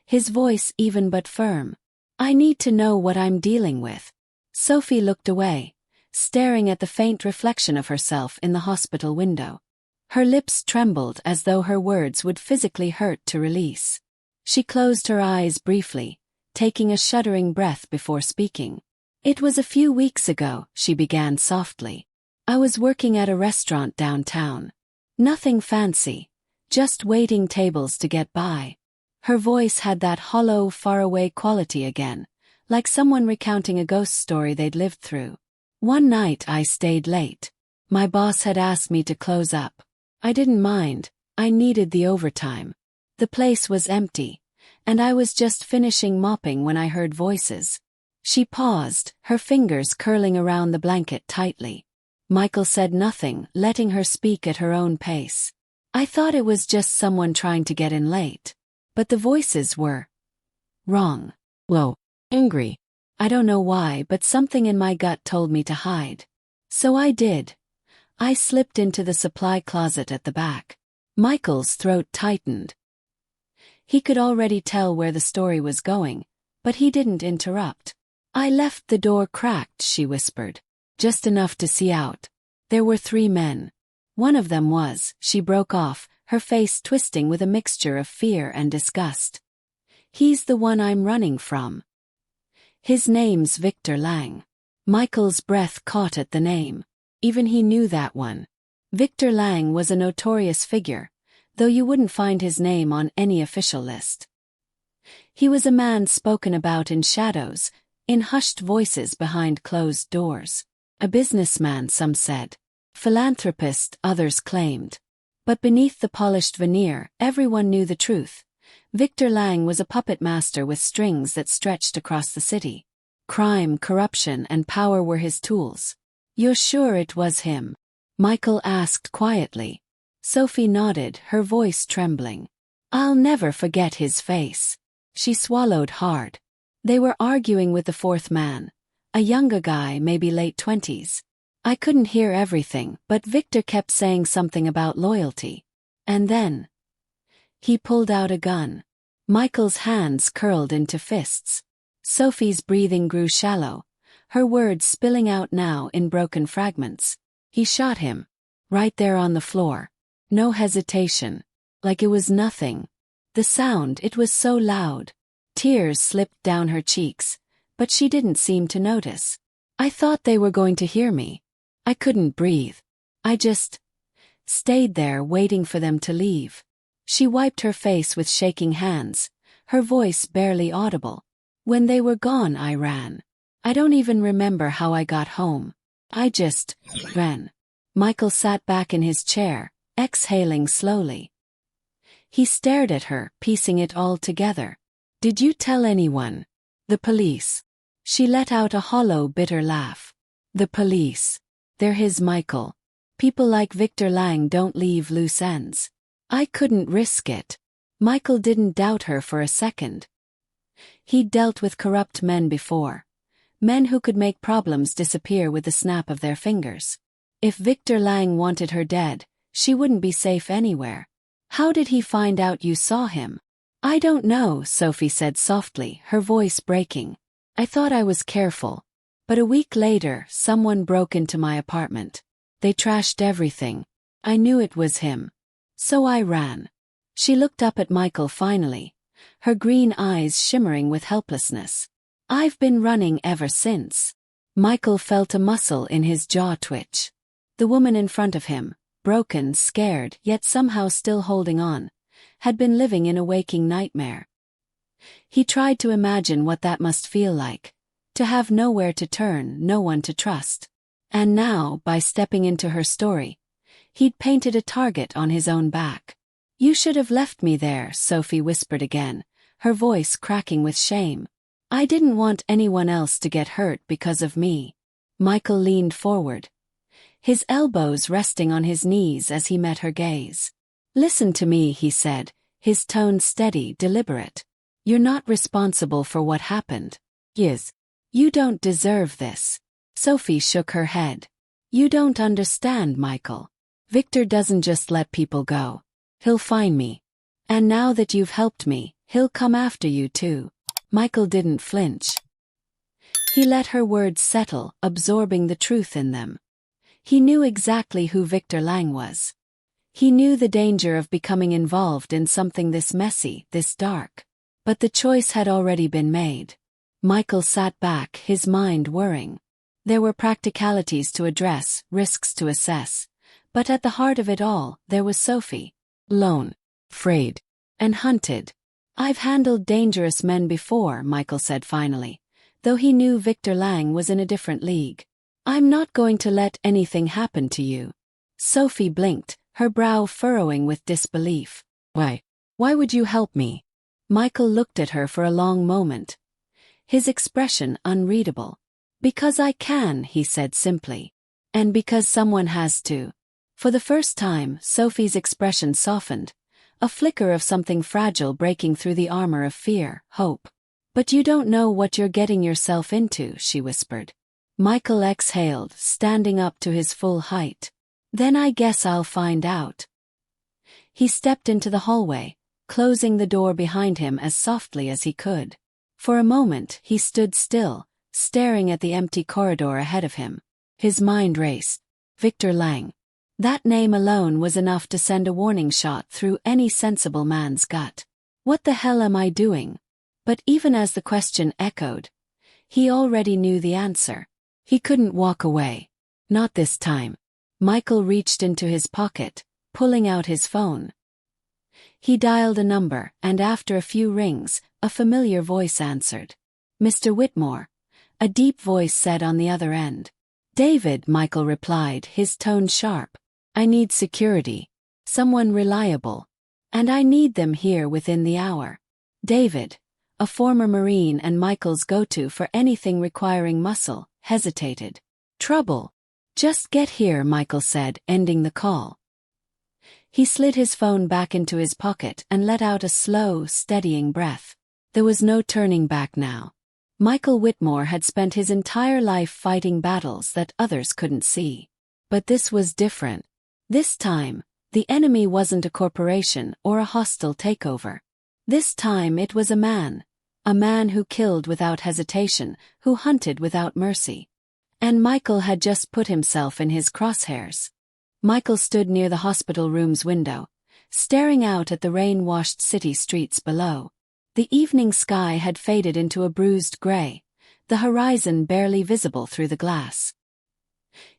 His voice even but firm. "I need to know what I'm dealing with." Sophie looked away, staring at the faint reflection of herself in the hospital window. Her lips trembled as though her words would physically hurt to release. She closed her eyes briefly, taking a shuddering breath before speaking. "It was a few weeks ago," she began softly. "I was working at a restaurant downtown. Nothing fancy, just waiting tables to get by." Her voice had that hollow, faraway quality again, like someone recounting a ghost story they'd lived through. "One night I stayed late. My boss had asked me to close up. I didn't mind, I needed the overtime. The place was empty, and I was just finishing mopping when I heard voices." She paused, her fingers curling around the blanket tightly. Michael said nothing, letting her speak at her own pace. "I thought it was just someone trying to get in late. But the voices were wrong. Low. Angry. I don't know why, but something in my gut told me to hide. So I did. I slipped into the supply closet at the back." Michael's throat tightened. He could already tell where the story was going, but he didn't interrupt. "I left the door cracked," she whispered. "Just enough to see out. There were 3 men. One of them was," she broke off, her face twisting with a mixture of fear and disgust. "He's the one I'm running from. His name's Victor Lang." Michael's breath caught at the name. Even he knew that one. Victor Lang was a notorious figure, though you wouldn't find his name on any official list. He was a man spoken about in shadows, in hushed voices behind closed doors. A businessman, some said. Philanthropist, others claimed. But beneath the polished veneer, everyone knew the truth. Victor Lang was a puppet master with strings that stretched across the city. Crime, corruption, and power were his tools. "You're sure it was him?" Michael asked quietly. Sophie nodded, her voice trembling. "I'll never forget his face." She swallowed hard. They were arguing with the 4th man, a younger guy, maybe late 20s. I couldn't hear everything, but Victor kept saying something about loyalty. And then he pulled out a gun. Michael's hands curled into fists. Sophie's breathing grew shallow, her words spilling out now in broken fragments. "He shot him. Right there on the floor. No hesitation. Like it was nothing. The sound, it was so loud." Tears slipped down her cheeks, but she didn't seem to notice. "I thought they were going to hear me. I couldn't breathe. I just stayed there waiting for them to leave." She wiped her face with shaking hands, her voice barely audible. "When they were gone, I ran. I don't even remember how I got home. I just ran." Michael sat back in his chair, exhaling slowly. He stared at her, piecing it all together. "Did you tell anyone?" "The police." She let out a hollow, bitter laugh. "The police. They're his Michael. People like Victor Lang don't leave loose ends. I couldn't risk it." Michael didn't doubt her for a second. He'd dealt with corrupt men before. Men who could make problems disappear with the snap of their fingers. If Victor Lang wanted her dead, she wouldn't be safe anywhere. "How did he find out you saw him?" "I don't know," Sophie said softly, her voice breaking. "I thought I was careful. But a week later, someone broke into my apartment. They trashed everything. I knew it was him. So I ran." She looked up at Michael finally, her green eyes shimmering with helplessness. "I've been running ever since." Michael felt a muscle in his jaw twitch. The woman in front of him, broken, scared, yet somehow still holding on, had been living in a waking nightmare. He tried to imagine what that must feel like, to have nowhere to turn, no one to trust. And now, by stepping into her story, he'd painted a target on his own back. "You should have left me there," Sophie whispered again, her voice cracking with shame. "I didn't want anyone else to get hurt because of me." Michael leaned forward, his elbows resting on his knees as he met her gaze. "Listen to me," he said, his tone steady, deliberate. "You're not responsible for what happened. Yes. You don't deserve this." Sophie shook her head. "You don't understand, Michael. Victor doesn't just let people go. He'll find me. And now that you've helped me, he'll come after you too. Michael didn't flinch. He let her words settle, absorbing the truth in them. He knew exactly who Victor Lang was. He knew the danger of becoming involved in something this messy, this dark. But the choice had already been made. Michael sat back, his mind whirring. There were practicalities to address, risks to assess. But at the heart of it all, there was Sophie. Lone, afraid, and hunted. I've handled dangerous men before, Michael said finally, though he knew Victor Lang was in a different league. I'm not going to let anything happen to you. Sophie blinked, her brow furrowing with disbelief. Why? Why would you help me? Michael looked at her for a long moment. His expression unreadable. Because I can, he said simply. And because someone has to. For the first time, Sophie's expression softened, a flicker of something fragile breaking through the armor of fear, hope. But you don't know what you're getting yourself into, she whispered. Michael exhaled, standing up to his full height. Then I guess I'll find out. He stepped into the hallway, closing the door behind him as softly as he could. For a moment, he stood still, staring at the empty corridor ahead of him. His mind raced. Victor Lang. That name alone was enough to send a warning shot through any sensible man's gut. What the hell am I doing? But even as the question echoed, he already knew the answer. He couldn't walk away. Not this time. Michael reached into his pocket, pulling out his phone. He dialed a number, and after a few rings, a familiar voice answered. Mr. Whitmore. A deep voice said on the other end. David, Michael replied, his tone sharp. I need security. Someone reliable. And I need them here within the hour. David, a former Marine and Michael's go-to for anything requiring muscle, hesitated. Trouble. Just get here, Michael said, ending the call. He slid his phone back into his pocket and let out a slow, steadying breath. There was no turning back now. Michael Whitmore had spent his entire life fighting battles that others couldn't see. But this was different. This time, the enemy wasn't a corporation or a hostile takeover. This time it was a man who killed without hesitation, who hunted without mercy. And Michael had just put himself in his crosshairs. Michael stood near the hospital room's window, staring out at the rain-washed city streets below. The evening sky had faded into a bruised gray, the horizon barely visible through the glass.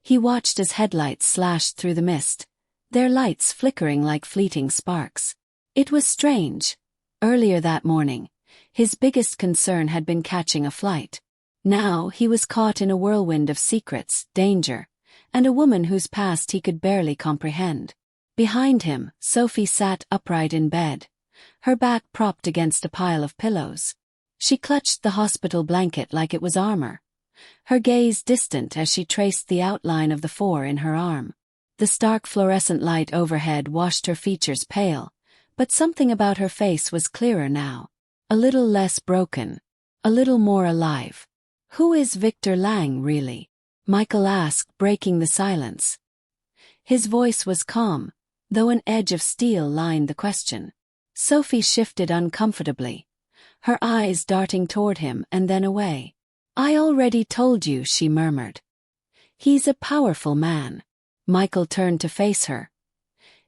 He watched as headlights slashed through the mist, their lights flickering like fleeting sparks. It was strange. Earlier that morning, his biggest concern had been catching a flight. Now he was caught in a whirlwind of secrets, danger, and a woman whose past he could barely comprehend. Behind him, Sophie sat upright in bed, her back propped against a pile of pillows. She clutched the hospital blanket like it was armor, her gaze distant as she traced the outline of the 4 in her arm. The stark fluorescent light overhead washed her features pale, but something about her face was clearer now. A little less broken, a little more alive. Who is Victor Lang, really? Michael asked, breaking the silence. His voice was calm, though an edge of steel lined the question. Sophie shifted uncomfortably, her eyes darting toward him and then away. I already told you, she murmured. He's a powerful man. Michael turned to face her,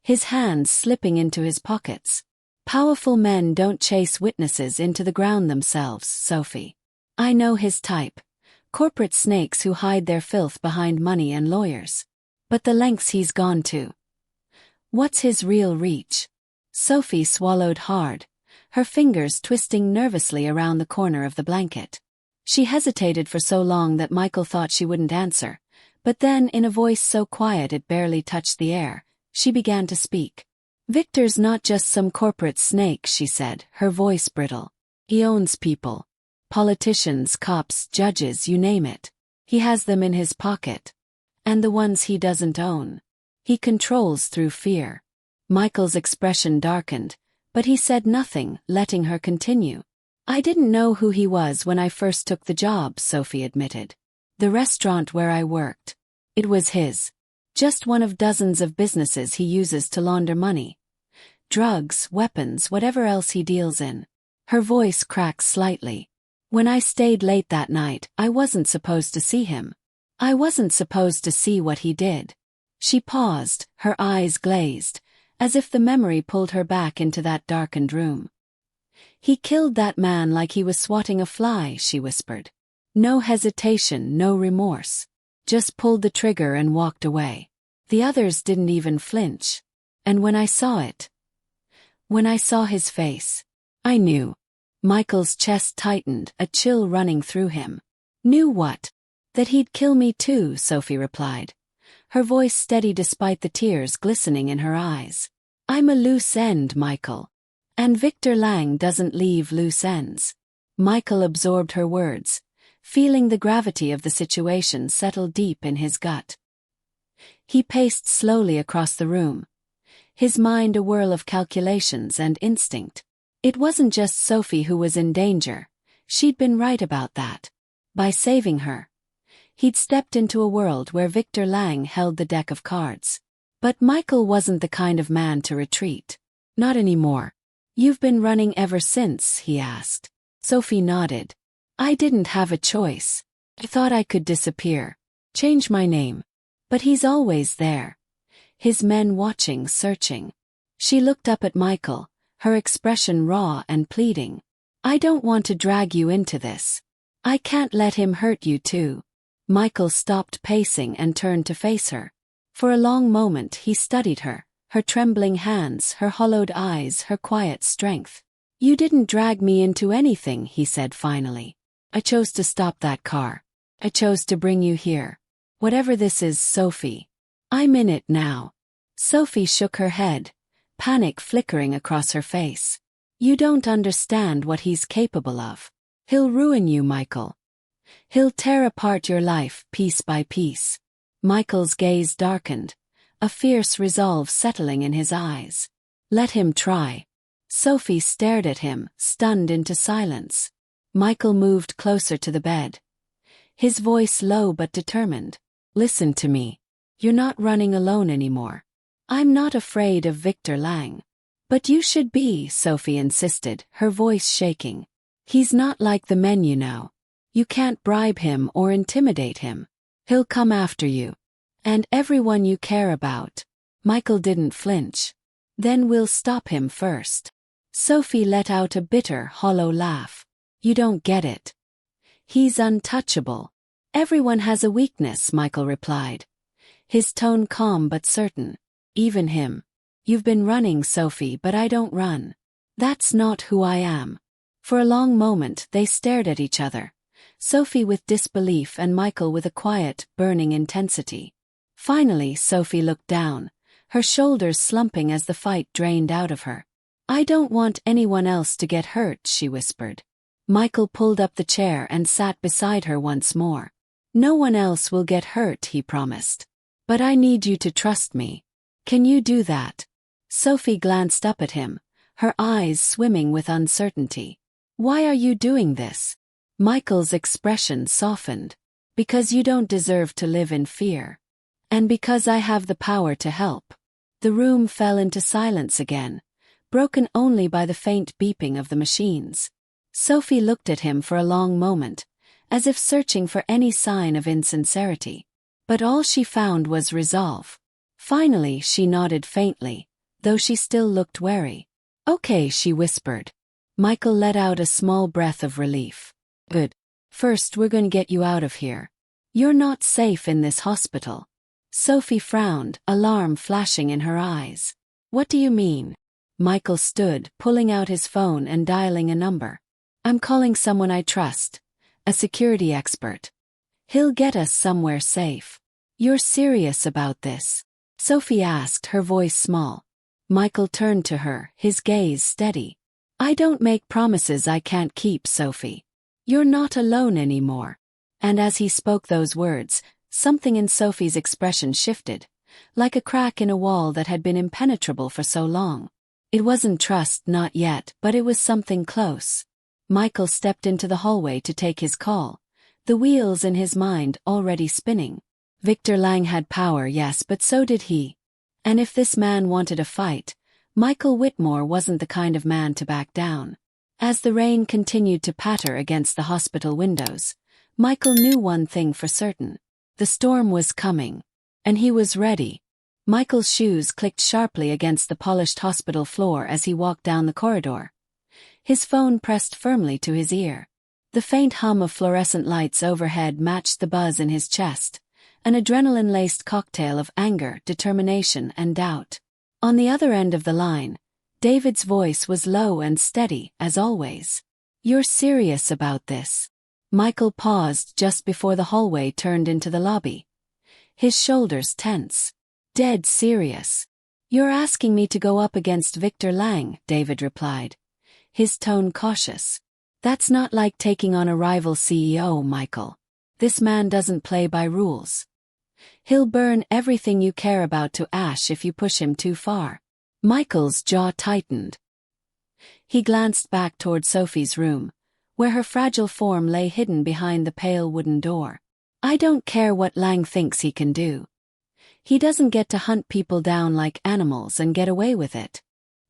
his hands slipping into his pockets. Powerful men don't chase witnesses into the ground themselves, Sophie. I know his type. Corporate snakes who hide their filth behind money and lawyers. But the lengths he's gone to. What's his real reach? Sophie swallowed hard, her fingers twisting nervously around the corner of the blanket. She hesitated for so long that Michael thought she wouldn't answer, but then in a voice so quiet it barely touched the air, she began to speak. Victor's not just some corporate snake, she said, her voice brittle. He owns people. Politicians, cops, judges, you name it. He has them in his pocket. And the ones he doesn't own, he controls through fear. Michael's expression darkened, but he said nothing, letting her continue. I didn't know who he was when I first took the job, Sophie admitted. The restaurant where I worked. It was his. Just one of dozens of businesses he uses to launder money. Drugs, weapons, whatever else he deals in. Her voice cracks slightly. When I stayed late that night, I wasn't supposed to see him. I wasn't supposed to see what he did. She paused, her eyes glazed, as if the memory pulled her back into that darkened room. He killed that man like he was swatting a fly, she whispered. No hesitation, no remorse. Just pulled the trigger and walked away. The others didn't even flinch. And when I saw his face, I knew. Michael's chest tightened, a chill running through him. Knew what? That he'd kill me too, Sophie replied. Her voice steady despite the tears glistening in her eyes. I'm a loose end, Michael. And Victor Lang doesn't leave loose ends. Michael absorbed her words, feeling the gravity of the situation settle deep in his gut. He paced slowly across the room, his mind a whirl of calculations and instinct. It wasn't just Sophie who was in danger, she'd been right about that. By saving her, he'd stepped into a world where Victor Lang held the deck of cards. But Michael wasn't the kind of man to retreat. Not anymore. You've been running ever since, he asked. Sophie nodded. I didn't have a choice. I thought I could disappear. Change my name. But he's always there. His men watching, searching. She looked up at Michael, her expression raw and pleading. I don't want to drag you into this. I can't let him hurt you too. Michael stopped pacing and turned to face her. For a long moment he studied her, her trembling hands, her hollowed eyes, her quiet strength. You didn't drag me into anything, he said finally. I chose to stop that car. I chose to bring you here. Whatever this is, Sophie. I'm in it now. Sophie shook her head, panic flickering across her face. You don't understand what he's capable of. He'll ruin you, Michael. He'll tear apart your life piece by piece. Michael's gaze darkened, a fierce resolve settling in his eyes. Let him try. Sophie stared at him, stunned into silence. Michael moved closer to the bed. His voice low but determined. Listen to me. You're not running alone anymore. I'm not afraid of Victor Lang. But you should be, Sophie insisted, her voice shaking. He's not like the men you know. You can't bribe him or intimidate him. He'll come after you. And everyone you care about. Michael didn't flinch. Then we'll stop him first. Sophie let out a bitter, hollow laugh. You don't get it. He's untouchable. Everyone has a weakness, Michael replied. His tone calm but certain. Even him. You've been running, Sophie, but I don't run. That's not who I am. For a long moment they stared at each other. Sophie with disbelief and Michael with a quiet, burning intensity. Finally, Sophie looked down, her shoulders slumping as the fight drained out of her. I don't want anyone else to get hurt, she whispered. Michael pulled up the chair and sat beside her once more. No one else will get hurt, he promised. But I need you to trust me. Can you do that? Sophie glanced up at him, her eyes swimming with uncertainty. Why are you doing this? Michael's expression softened. Because you don't deserve to live in fear. And because I have the power to help. The room fell into silence again, broken only by the faint beeping of the machines. Sophie looked at him for a long moment, as if searching for any sign of insincerity. But all she found was resolve. Finally she nodded faintly, though she still looked wary. Okay, she whispered. Michael let out a small breath of relief. Good. First we're going to get you out of here. You're not safe in this hospital. Sophie frowned, alarm flashing in her eyes. What do you mean? Michael stood, pulling out his phone and dialing a number. I'm calling someone I trust. A security expert. He'll get us somewhere safe. You're serious about this? Sophie asked, her voice small. Michael turned to her, his gaze steady. I don't make promises I can't keep, Sophie. You're not alone anymore. And as he spoke those words, something in Sophie's expression shifted, like a crack in a wall that had been impenetrable for so long. It wasn't trust, not yet, but it was something close. Michael stepped into the hallway to take his call, the wheels in his mind already spinning. Victor Lang had power, yes, but so did he. And if this man wanted a fight, Michael Whitmore wasn't the kind of man to back down. As the rain continued to patter against the hospital windows, Michael knew one thing for certain. The storm was coming. And he was ready. Michael's shoes clicked sharply against the polished hospital floor as he walked down the corridor. His phone pressed firmly to his ear. The faint hum of fluorescent lights overhead matched the buzz in his chest, an adrenaline-laced cocktail of anger, determination, and doubt. On the other end of the line, David's voice was low and steady, as always. "You're serious about this?" Michael paused just before the hallway turned into the lobby. His shoulders tense. "Dead serious." "You're asking me to go up against Victor Lang," David replied, his tone cautious. "That's not like taking on a rival CEO, Michael. This man doesn't play by rules. He'll burn everything you care about to ash if you push him too far." Michael's jaw tightened. He glanced back toward Sophie's room, where her fragile form lay hidden behind the pale wooden door. "I don't care what Lang thinks he can do. He doesn't get to hunt people down like animals and get away with it."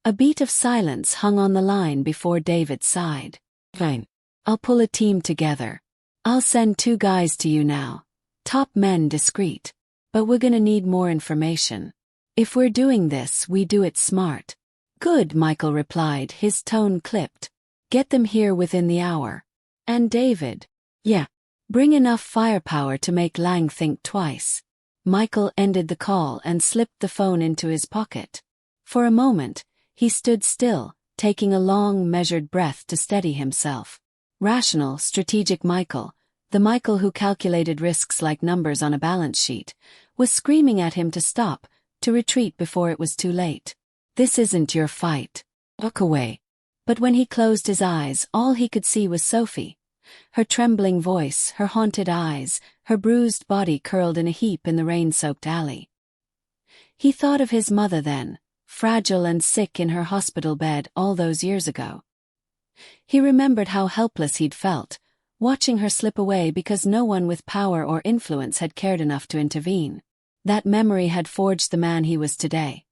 A beat of silence hung on the line before David sighed. "Fine. I'll pull a team together. I'll send 2 guys to you now. Top men, discreet. But we're gonna need more information. If we're doing this, we do it smart." "Good," Michael replied, his tone clipped. "Get them here within the hour." "And David?" "Yeah. Bring enough firepower to make Lang think twice." Michael ended the call and slipped the phone into his pocket. For a moment, he stood still, taking a long, measured breath to steady himself. Rational, strategic Michael, the Michael who calculated risks like numbers on a balance sheet, was screaming at him to stop, to retreat before it was too late. "This isn't your fight. Walk away." But when he closed his eyes, all he could see was Sophie. Her trembling voice, her haunted eyes, her bruised body curled in a heap in the rain-soaked alley. He thought of his mother then, fragile and sick in her hospital bed all those years ago. He remembered how helpless he'd felt, watching her slip away because no one with power or influence had cared enough to intervene. That memory had forged the man he was today.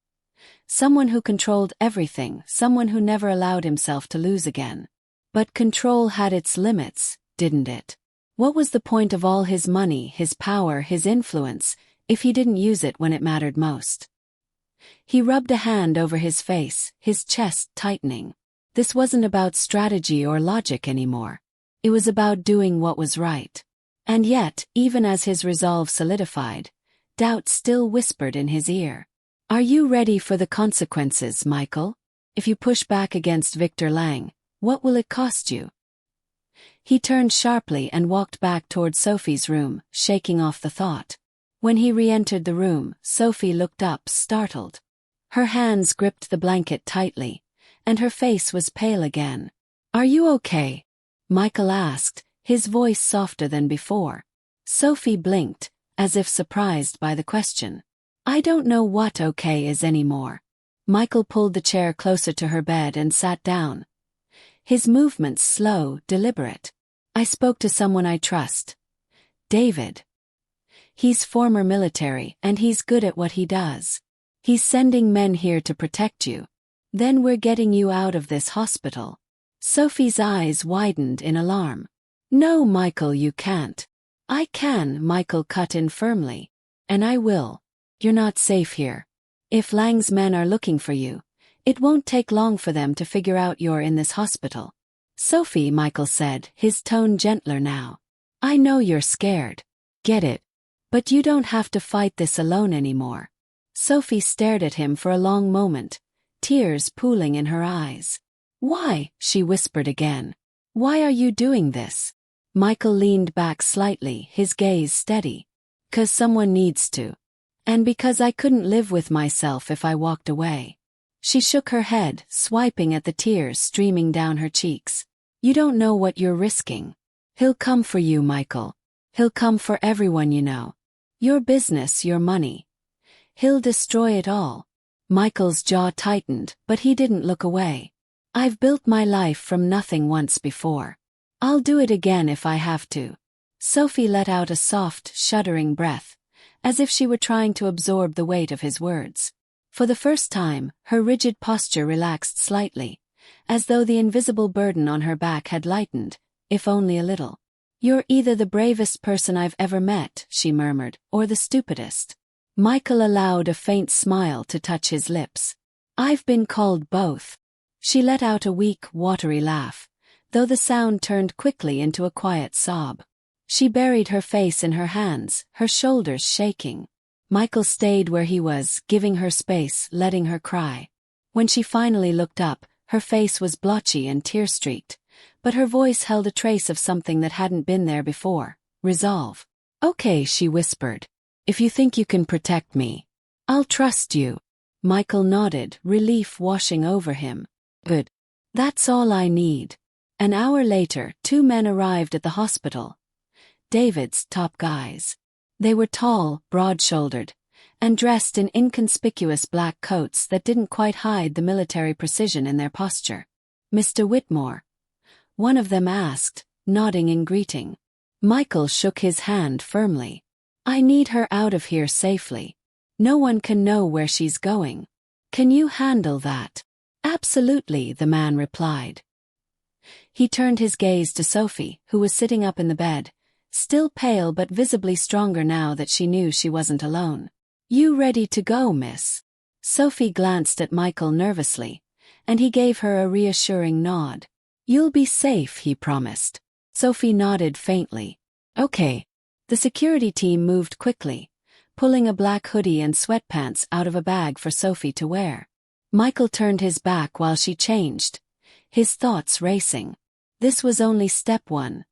Someone who controlled everything, someone who never allowed himself to lose again. But control had its limits, didn't it? What was the point of all his money, his power, his influence, if he didn't use it when it mattered most? He rubbed a hand over his face, his chest tightening. This wasn't about strategy or logic anymore. It was about doing what was right. And yet, even as his resolve solidified, doubt still whispered in his ear. "Are you ready for the consequences, Michael? If you push back against Victor Lang, what will it cost you?" He turned sharply and walked back toward Sophie's room, shaking off the thought. When he re-entered the room, Sophie looked up, startled. Her hands gripped the blanket tightly, and her face was pale again. "Are you okay?" Michael asked, his voice softer than before. Sophie blinked, as if surprised by the question. "I don't know what okay is anymore." Michael pulled the chair closer to her bed and sat down. His movements slow, deliberate. "I spoke to someone I trust. David. He's former military, and he's good at what he does. He's sending men here to protect you. Then we're getting you out of this hospital." Sophie's eyes widened in alarm. "No, Michael, you can't." "I can," Michael cut in firmly. "And I will. You're not safe here. If Lang's men are looking for you, it won't take long for them to figure out you're in this hospital." "Sophie," Michael said, his tone gentler now. "I know you're scared. Get it. But you don't have to fight this alone anymore." Sophie stared at him for a long moment, tears pooling in her eyes. "Why?" she whispered again. "Why are you doing this?" Michael leaned back slightly, his gaze steady. "'Cause someone needs to. And because I couldn't live with myself if I walked away." She shook her head, swiping at the tears streaming down her cheeks. "You don't know what you're risking. He'll come for you, Michael. He'll come for everyone you know. Your business, your money. He'll destroy it all." Michael's jaw tightened, but he didn't look away. "I've built my life from nothing once before. I'll do it again if I have to." Sophie let out a soft, shuddering breath, as if she were trying to absorb the weight of his words. For the first time, her rigid posture relaxed slightly, as though the invisible burden on her back had lightened, if only a little. "You're either the bravest person I've ever met," she murmured, "or the stupidest." Michael allowed a faint smile to touch his lips. "I've been called both." She let out a weak, watery laugh, though the sound turned quickly into a quiet sob. She buried her face in her hands, her shoulders shaking. Michael stayed where he was, giving her space, letting her cry. When she finally looked up, her face was blotchy and tear-streaked, but her voice held a trace of something that hadn't been there before: resolve. "Okay," she whispered. "If you think you can protect me, I'll trust you." Michael nodded, relief washing over him. "Good. That's all I need." An hour later, 2 men arrived at the hospital. David's top guys. They were tall, broad-shouldered, and dressed in inconspicuous black coats that didn't quite hide the military precision in their posture. "Mr. Whitmore?" one of them asked, nodding in greeting. Michael shook his hand firmly. "I need her out of here safely. No one can know where she's going. Can you handle that?" "Absolutely," the man replied. He turned his gaze to Sophie, who was sitting up in the bed, still pale but visibly stronger now that she knew she wasn't alone. "You ready to go, miss?" Sophie glanced at Michael nervously, and he gave her a reassuring nod. "You'll be safe," he promised. Sophie nodded faintly. "Okay." The security team moved quickly, pulling a black hoodie and sweatpants out of a bag for Sophie to wear. Michael turned his back while she changed, his thoughts racing. This was only step 1,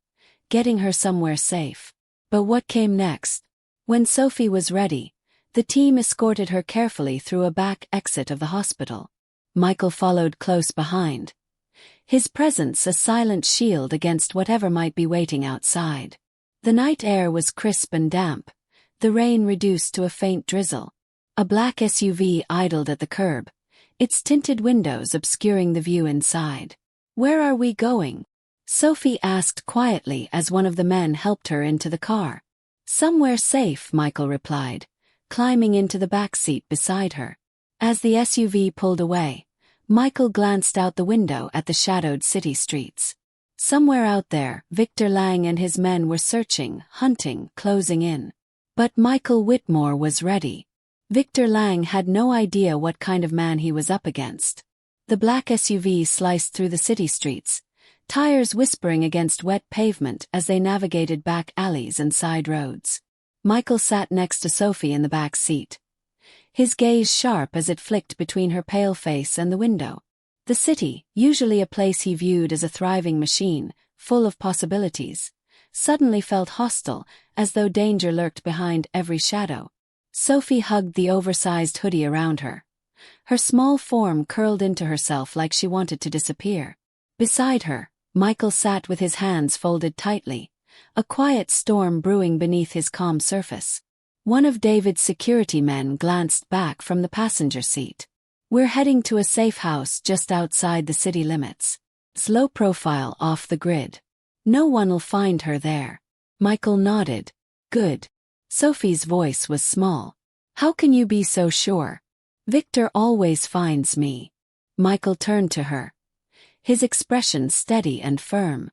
getting her somewhere safe. But what came next? When Sophie was ready, the team escorted her carefully through a back exit of the hospital. Michael followed close behind, his presence a silent shield against whatever might be waiting outside. The night air was crisp and damp, the rain reduced to a faint drizzle. A black SUV idled at the curb, its tinted windows obscuring the view inside. "Where are we going?" Sophie asked quietly as one of the men helped her into the car. "Somewhere safe," Michael replied, climbing into the back seat beside her. As the SUV pulled away, Michael glanced out the window at the shadowed city streets. Somewhere out there, Victor Lang and his men were searching, hunting, closing in. But Michael Whitmore was ready. Victor Lang had no idea what kind of man he was up against. The black SUV sliced through the city streets, tires whispering against wet pavement as they navigated back alleys and side roads. Michael sat next to Sophie in the back seat, his gaze sharp as it flicked between her pale face and the window. The city, usually a place he viewed as a thriving machine, full of possibilities, suddenly felt hostile, as though danger lurked behind every shadow. Sophie hugged the oversized hoodie around her. Her small form curled into herself like she wanted to disappear. Beside her, Michael sat with his hands folded tightly, a quiet storm brewing beneath his calm surface. One of David's security men glanced back from the passenger seat. "We're heading to a safe house just outside the city limits. It's low profile, off the grid. No one'll find her there." Michael nodded. "Good." Sophie's voice was small. "How can you be so sure?" "Victor always finds me." Michael turned to her, his expression steady and firm.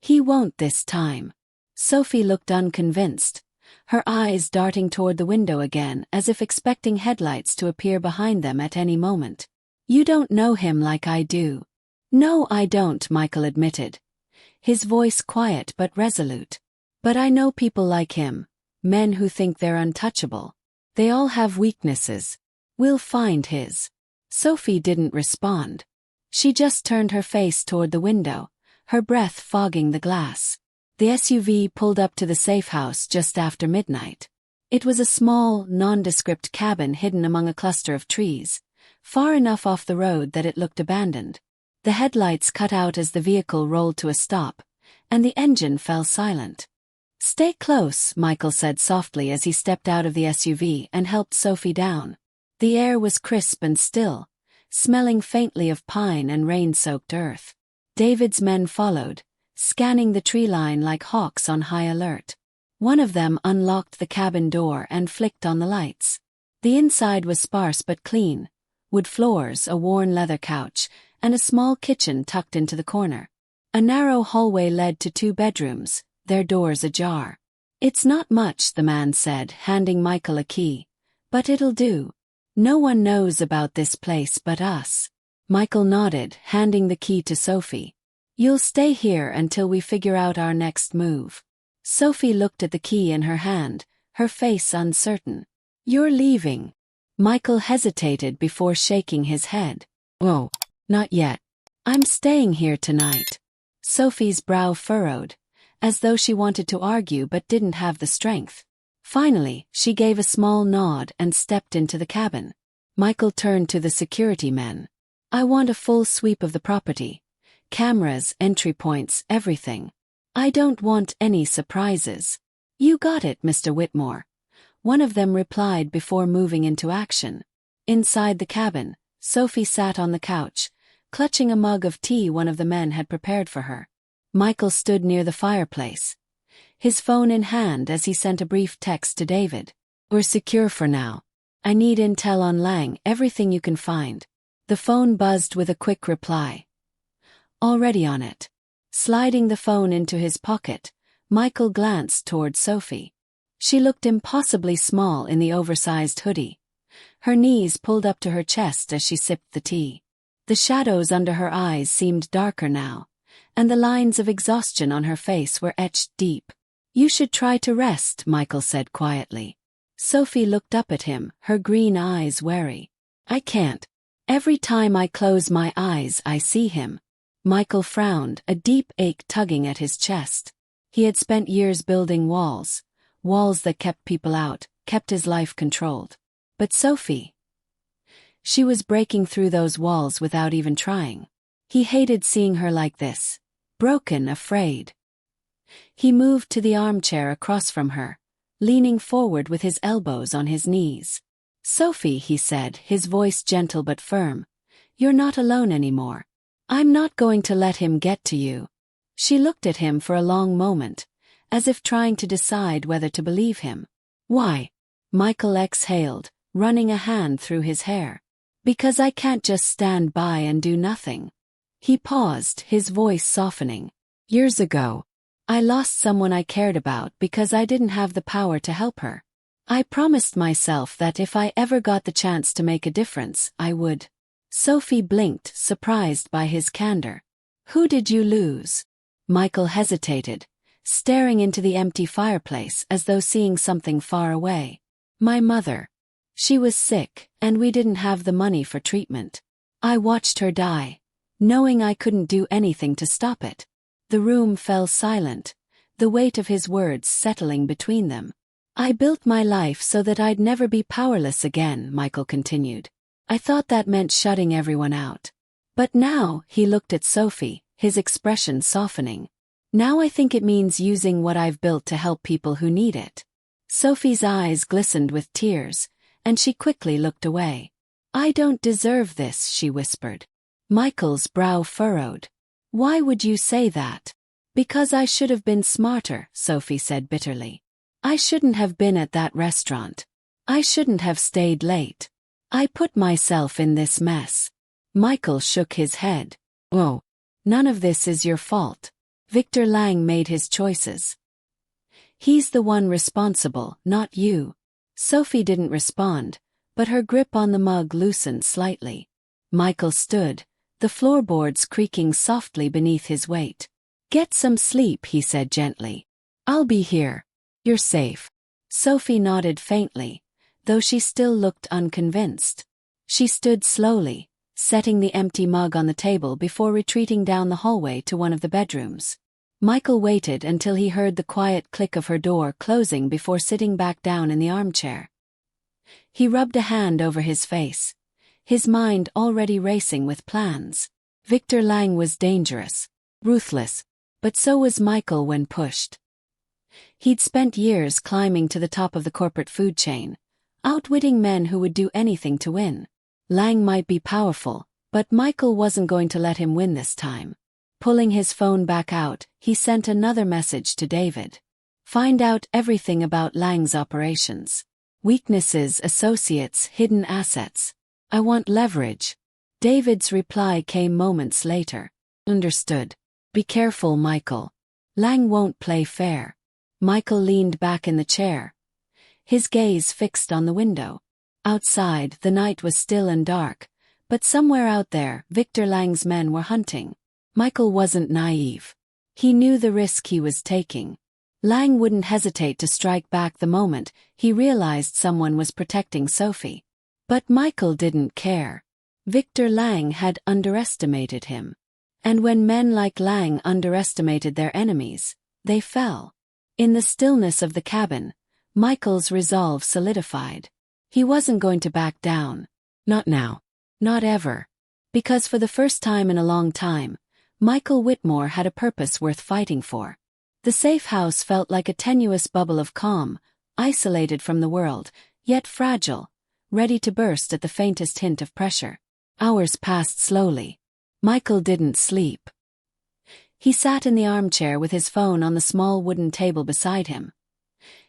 "He won't this time." Sophie looked unconvinced, her eyes darting toward the window again as if expecting headlights to appear behind them at any moment. "You don't know him like I do." "No, I don't," Michael admitted, his voice quiet but resolute. "But I know people like him, men who think they're untouchable. They all have weaknesses. We'll find his." Sophie didn't respond. She just turned her face toward the window, her breath fogging the glass. The SUV pulled up to the safe house just after midnight. It was a small, nondescript cabin hidden among a cluster of trees, far enough off the road that it looked abandoned. The headlights cut out as the vehicle rolled to a stop, and the engine fell silent. "Stay close," Michael said softly as he stepped out of the SUV and helped Sophie down. The air was crisp and still, smelling faintly of pine and rain-soaked earth. David's men followed, scanning the tree line like hawks on high alert. One of them unlocked the cabin door and flicked on the lights. The inside was sparse but clean, wood floors, a worn leather couch, and a small kitchen tucked into the corner. A narrow hallway led to 2 bedrooms, their doors ajar. "It's not much," the man said, handing Michael a key. "But it'll do. No one knows about this place but us." Michael nodded, handing the key to Sophie. "You'll stay here until we figure out our next move." Sophie looked at the key in her hand, her face uncertain. "You're leaving?" Michael hesitated before shaking his head. "Oh, not yet. I'm staying here tonight." Sophie's brow furrowed, as though she wanted to argue but didn't have the strength. Finally, she gave a small nod and stepped into the cabin. Michael turned to the security men. "I want a full sweep of the property. Cameras, entry points, everything. I don't want any surprises." "You got it, Mr. Whitmore," one of them replied before moving into action. Inside the cabin, Sophie sat on the couch, clutching a mug of tea one of the men had prepared for her. Michael stood near the fireplace, his phone in hand as he sent a brief text to David. "We're secure for now. I need intel on Lang, everything you can find." The phone buzzed with a quick reply. "Already on it." Sliding the phone into his pocket, Michael glanced toward Sophie. She looked impossibly small in the oversized hoodie. Her knees pulled up to her chest as she sipped the tea. The shadows under her eyes seemed darker now, and the lines of exhaustion on her face were etched deep. "You should try to rest," Michael said quietly. Sophie looked up at him, her green eyes wary. "I can't. Every time I close my eyes I see him." Michael frowned, a deep ache tugging at his chest. He had spent years building walls that kept people out, kept his life controlled. But Sophie, she was breaking through those walls without even trying. He hated seeing her like this, broken, afraid. He moved to the armchair across from her, leaning forward with his elbows on his knees. "Sophie," he said, his voice gentle but firm, "you're not alone anymore. I'm not going to let him get to you." She looked at him for a long moment, as if trying to decide whether to believe him. "Why?" Michael exhaled, running a hand through his hair. "Because I can't just stand by and do nothing." He paused, his voice softening. "Years ago, I lost someone I cared about because I didn't have the power to help her. I promised myself that if I ever got the chance to make a difference, I would." Sophie blinked, surprised by his candor. "Who did you lose?" Michael hesitated, staring into the empty fireplace as though seeing something far away. "My mother. She was sick, and we didn't have the money for treatment. I watched her die, knowing I couldn't do anything to stop it." The room fell silent, the weight of his words settling between them. "I built my life so that I'd never be powerless again," Michael continued. "I thought that meant shutting everyone out. But now," he looked at Sophie, his expression softening. "Now I think it means using what I've built to help people who need it." Sophie's eyes glistened with tears, and she quickly looked away. "I don't deserve this," she whispered. Michael's brow furrowed. "Why would you say that?" "Because I should have been smarter," Sophie said bitterly. "I shouldn't have been at that restaurant. I shouldn't have stayed late. I put myself in this mess." Michael shook his head. "Oh, none of this is your fault. Victor Lang made his choices. He's the one responsible, not you." Sophie didn't respond, but her grip on the mug loosened slightly. Michael stood, the floorboards creaking softly beneath his weight. "Get some sleep," he said gently. "I'll be here. You're safe." Sophie nodded faintly, though she still looked unconvinced. She stood slowly, setting the empty mug on the table before retreating down the hallway to one of the bedrooms. Michael waited until he heard the quiet click of her door closing before sitting back down in the armchair. He rubbed a hand over his face, his mind already racing with plans. Victor Lang was dangerous, ruthless, but so was Michael when pushed. He'd spent years climbing to the top of the corporate food chain, outwitting men who would do anything to win. Lang might be powerful, but Michael wasn't going to let him win this time. Pulling his phone back out, he sent another message to David. Find out everything about Lang's operations. Weaknesses, associates, hidden assets. I want leverage. David's reply came moments later. Understood. Be careful, Michael. Lang won't play fair. Michael leaned back in the chair, his gaze fixed on the window. Outside, the night was still and dark, but somewhere out there, Victor Lang's men were hunting. Michael wasn't naive. He knew the risk he was taking. Lang wouldn't hesitate to strike back the moment he realized someone was protecting Sophie. But Michael didn't care. Victor Lang had underestimated him. And when men like Lang underestimated their enemies, they fell. In the stillness of the cabin, Michael's resolve solidified. He wasn't going to back down. Not now. Not ever. Because for the first time in a long time, Michael Whitmore had a purpose worth fighting for. The safe house felt like a tenuous bubble of calm, isolated from the world, yet fragile, ready to burst at the faintest hint of pressure. Hours passed slowly. Michael didn't sleep. He sat in the armchair with his phone on the small wooden table beside him,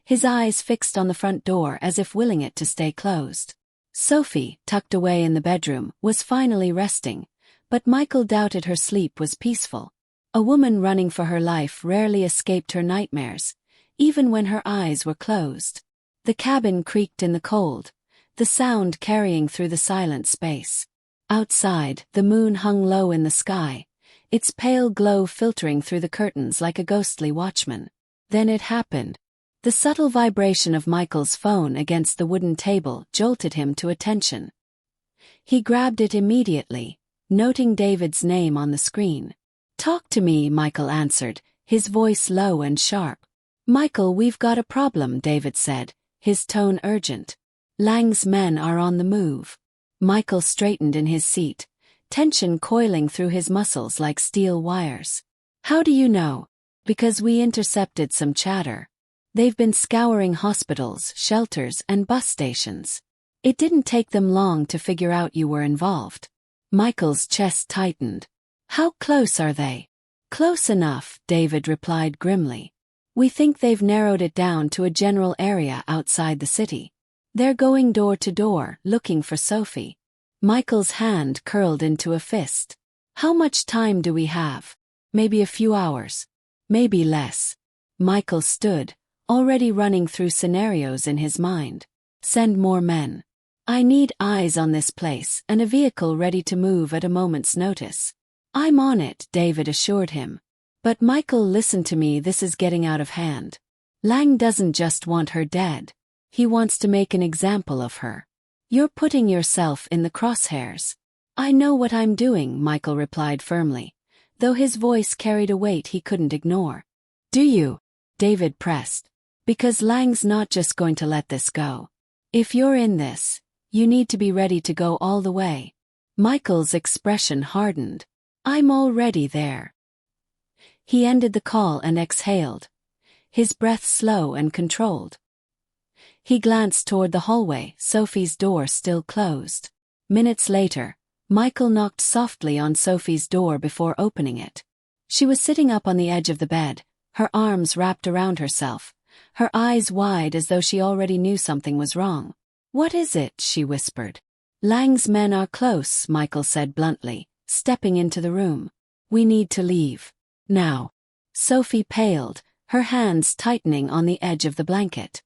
his eyes fixed on the front door as if willing it to stay closed. Sophie, tucked away in the bedroom, was finally resting, but Michael doubted her sleep was peaceful. A woman running for her life rarely escaped her nightmares, even when her eyes were closed. The cabin creaked in the cold, the sound carrying through the silent space. Outside, the moon hung low in the sky, its pale glow filtering through the curtains like a ghostly watchman. Then it happened. The subtle vibration of Michael's phone against the wooden table jolted him to attention. He grabbed it immediately, noting David's name on the screen. "Talk to me," Michael answered, his voice low and sharp. "Michael, we've got a problem," David said, his tone urgent. "Lang's men are on the move." Michael straightened in his seat, tension coiling through his muscles like steel wires. "How do you know?" "Because we intercepted some chatter. They've been scouring hospitals, shelters, and bus stations. It didn't take them long to figure out you were involved." Michael's chest tightened. "How close are they?" "Close enough," David replied grimly. "We think they've narrowed it down to a general area outside the city. They're going door to door, looking for Sophie." Michael's hand curled into a fist. "How much time do we have?" "Maybe a few hours. Maybe less." Michael stood, already running through scenarios in his mind. "Send more men. I need eyes on this place and a vehicle ready to move at a moment's notice." "I'm on it," David assured him. "But Michael, listen to me, this is getting out of hand. Lang doesn't just want her dead. He wants to make an example of her. You're putting yourself in the crosshairs." "I know what I'm doing," Michael replied firmly, though his voice carried a weight he couldn't ignore. "Do you?" David pressed. "Because Lang's not just going to let this go. If you're in this, you need to be ready to go all the way." Michael's expression hardened. "I'm already there." He ended the call and exhaled, his breath slow and controlled. He glanced toward the hallway, Sophie's door still closed. Minutes later, Michael knocked softly on Sophie's door before opening it. She was sitting up on the edge of the bed, her arms wrapped around herself, her eyes wide as though she already knew something was wrong. "What is it?" she whispered. "Lang's men are close," Michael said bluntly, stepping into the room. "We need to leave. Now." Sophie paled, her hands tightening on the edge of the blanket.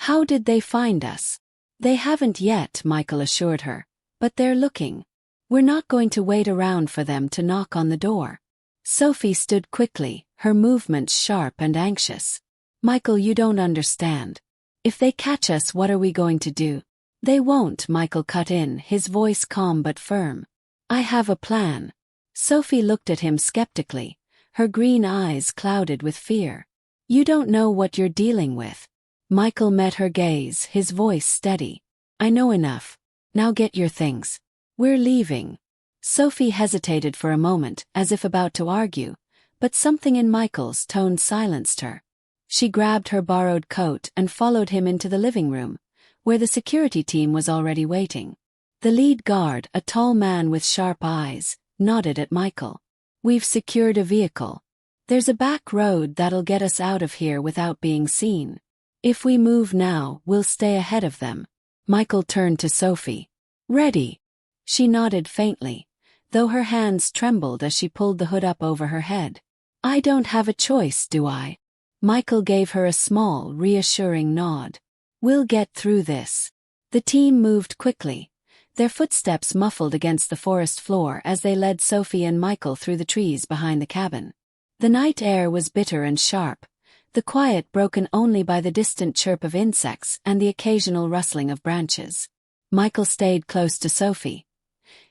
"How did they find us?" "They haven't yet," Michael assured her, "but they're looking. We're not going to wait around for them to knock on the door." Sophie stood quickly, her movements sharp and anxious. "Michael, you don't understand. If they catch us, what are we going to do?" "They won't," Michael cut in, his voice calm but firm. "I have a plan." Sophie looked at him skeptically, her green eyes clouded with fear. "You don't know what you're dealing with." Michael met her gaze, his voice steady. "I know enough. Now get your things. We're leaving." Sophie hesitated for a moment, as if about to argue, but something in Michael's tone silenced her. She grabbed her borrowed coat and followed him into the living room, where the security team was already waiting. The lead guard, a tall man with sharp eyes, nodded at Michael. "We've secured a vehicle. There's a back road that'll get us out of here without being seen. If we move now, we'll stay ahead of them. Michael turned to Sophie. Ready? She nodded faintly, though her hands trembled as she pulled the hood up over her head. I don't have a choice, do I? Michael gave her a small, reassuring nod. We'll get through this. The team moved quickly, their footsteps muffled against the forest floor as they led Sophie and Michael through the trees behind the cabin. The night air was bitter and sharp, the quiet broken only by the distant chirp of insects and the occasional rustling of branches. Michael stayed close to Sophie,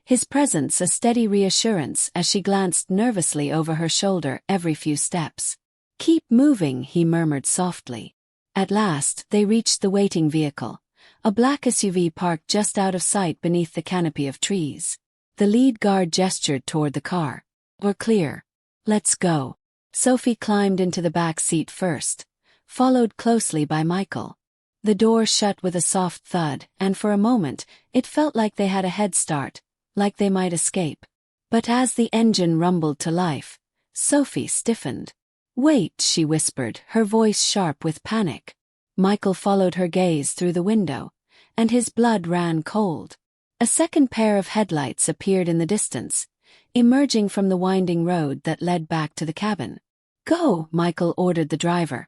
his presence a steady reassurance as she glanced nervously over her shoulder every few steps. Keep moving, he murmured softly. At last, they reached the waiting vehicle, a black SUV parked just out of sight beneath the canopy of trees. The lead guard gestured toward the car. We're clear. Let's go. Sophie climbed into the back seat first, followed closely by Michael. The door shut with a soft thud, and for a moment, it felt like they had a head start, like they might escape. But as the engine rumbled to life, Sophie stiffened. Wait, she whispered, her voice sharp with panic. Michael followed her gaze through the window, and his blood ran cold. A second pair of headlights appeared in the distance, emerging from the winding road that led back to the cabin. Go, Michael ordered the driver,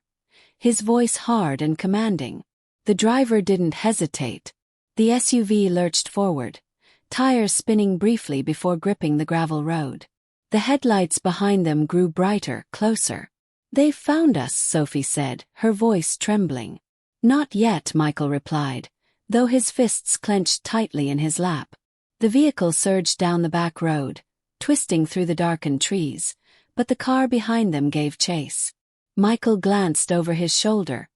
his voice hard and commanding. The driver didn't hesitate. The SUV lurched forward, tires spinning briefly before gripping the gravel road. The headlights behind them grew brighter, closer. They've found us, Sophie said, her voice trembling. Not yet, Michael replied, though his fists clenched tightly in his lap. The vehicle surged down the back road, twisting through the darkened trees, but the car behind them gave chase. Michael glanced over his shoulder,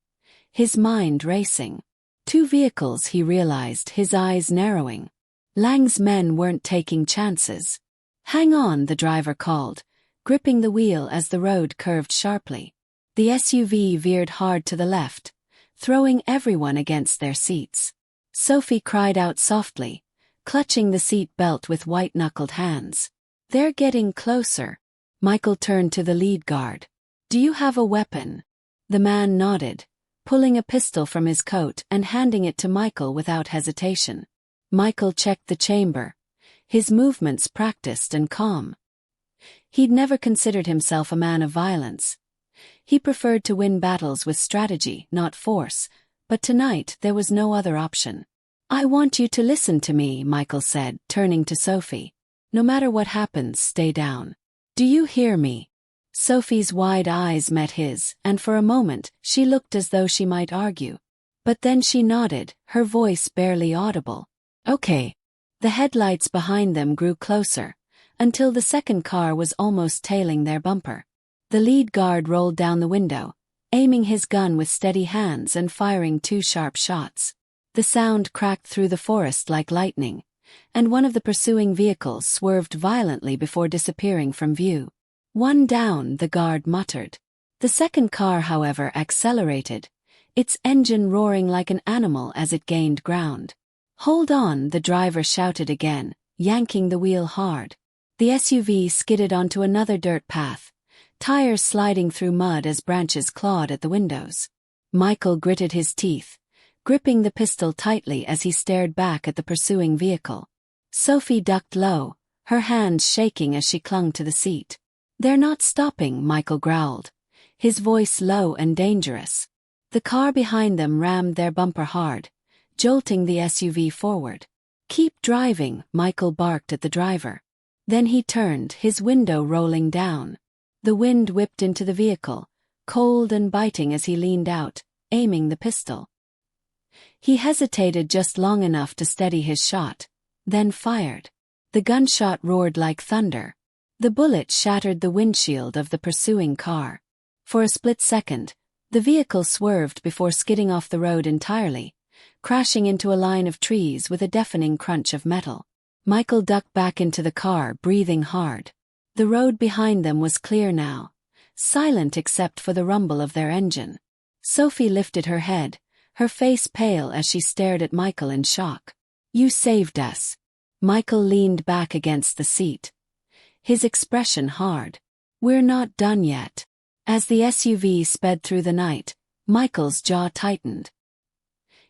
his mind racing. Two vehicles, he realized, his eyes narrowing. Lang's men weren't taking chances. Hang on, the driver called, gripping the wheel as the road curved sharply. The SUV veered hard to the left, throwing everyone against their seats. Sophie cried out softly, clutching the seat belt with white-knuckled hands. They're getting closer. Michael turned to the lead guard. Do you have a weapon? The man nodded, pulling a pistol from his coat and handing it to Michael without hesitation. Michael checked the chamber, his movements practiced and calm. He'd never considered himself a man of violence. He preferred to win battles with strategy, not force, but tonight there was no other option. I want you to listen to me, Michael said, turning to Sophie. No matter what happens, stay down. Do you hear me? Sophie's wide eyes met his, and for a moment, she looked as though she might argue. But then she nodded, her voice barely audible. Okay. The headlights behind them grew closer, until the second car was almost tailing their bumper. The lead guard rolled down the window, aiming his gun with steady hands and firing two sharp shots. The sound cracked through the forest like lightning, and one of the pursuing vehicles swerved violently before disappearing from view. One down, the guard muttered. The second car, however, accelerated, its engine roaring like an animal as it gained ground. Hold on, the driver shouted again, yanking the wheel hard. The SUV skidded onto another dirt path, tires sliding through mud as branches clawed at the windows. Michael gritted his teeth, gripping the pistol tightly as he stared back at the pursuing vehicle. Sophie ducked low, her hands shaking as she clung to the seat. They're not stopping, Michael growled, his voice low and dangerous. The car behind them rammed their bumper hard, jolting the SUV forward. Keep driving, Michael barked at the driver. Then he turned, his window rolling down. The wind whipped into the vehicle, cold and biting as he leaned out, aiming the pistol. He hesitated just long enough to steady his shot, then fired. The gunshot roared like thunder. The bullet shattered the windshield of the pursuing car. For a split second, the vehicle swerved before skidding off the road entirely, crashing into a line of trees with a deafening crunch of metal. Michael ducked back into the car, breathing hard. The road behind them was clear now, silent except for the rumble of their engine. Sophie lifted her head, her face pale as she stared at Michael in shock. You saved us. Michael leaned back against the seat, his expression hard. We're not done yet. As the SUV sped through the night, Michael's jaw tightened.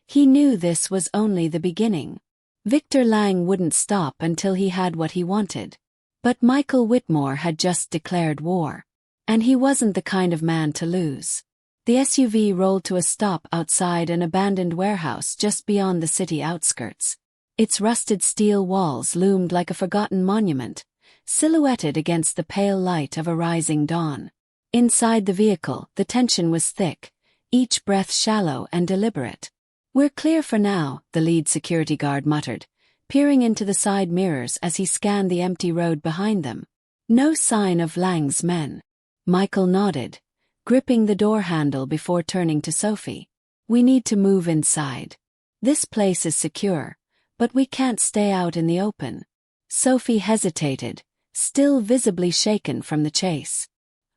He knew this was only the beginning. Victor Lang wouldn't stop until he had what he wanted. But Michael Whitmore had just declared war. And he wasn't the kind of man to lose. The SUV rolled to a stop outside an abandoned warehouse just beyond the city outskirts. Its rusted steel walls loomed like a forgotten monument, silhouetted against the pale light of a rising dawn. Inside the vehicle, the tension was thick, each breath shallow and deliberate. "We're clear for now," the lead security guard muttered, peering into the side mirrors as he scanned the empty road behind them. No sign of Lang's men. Michael nodded, gripping the door handle before turning to Sophie. "We need to move inside. This place is secure, but we can't stay out in the open." Sophie hesitated, still visibly shaken from the chase.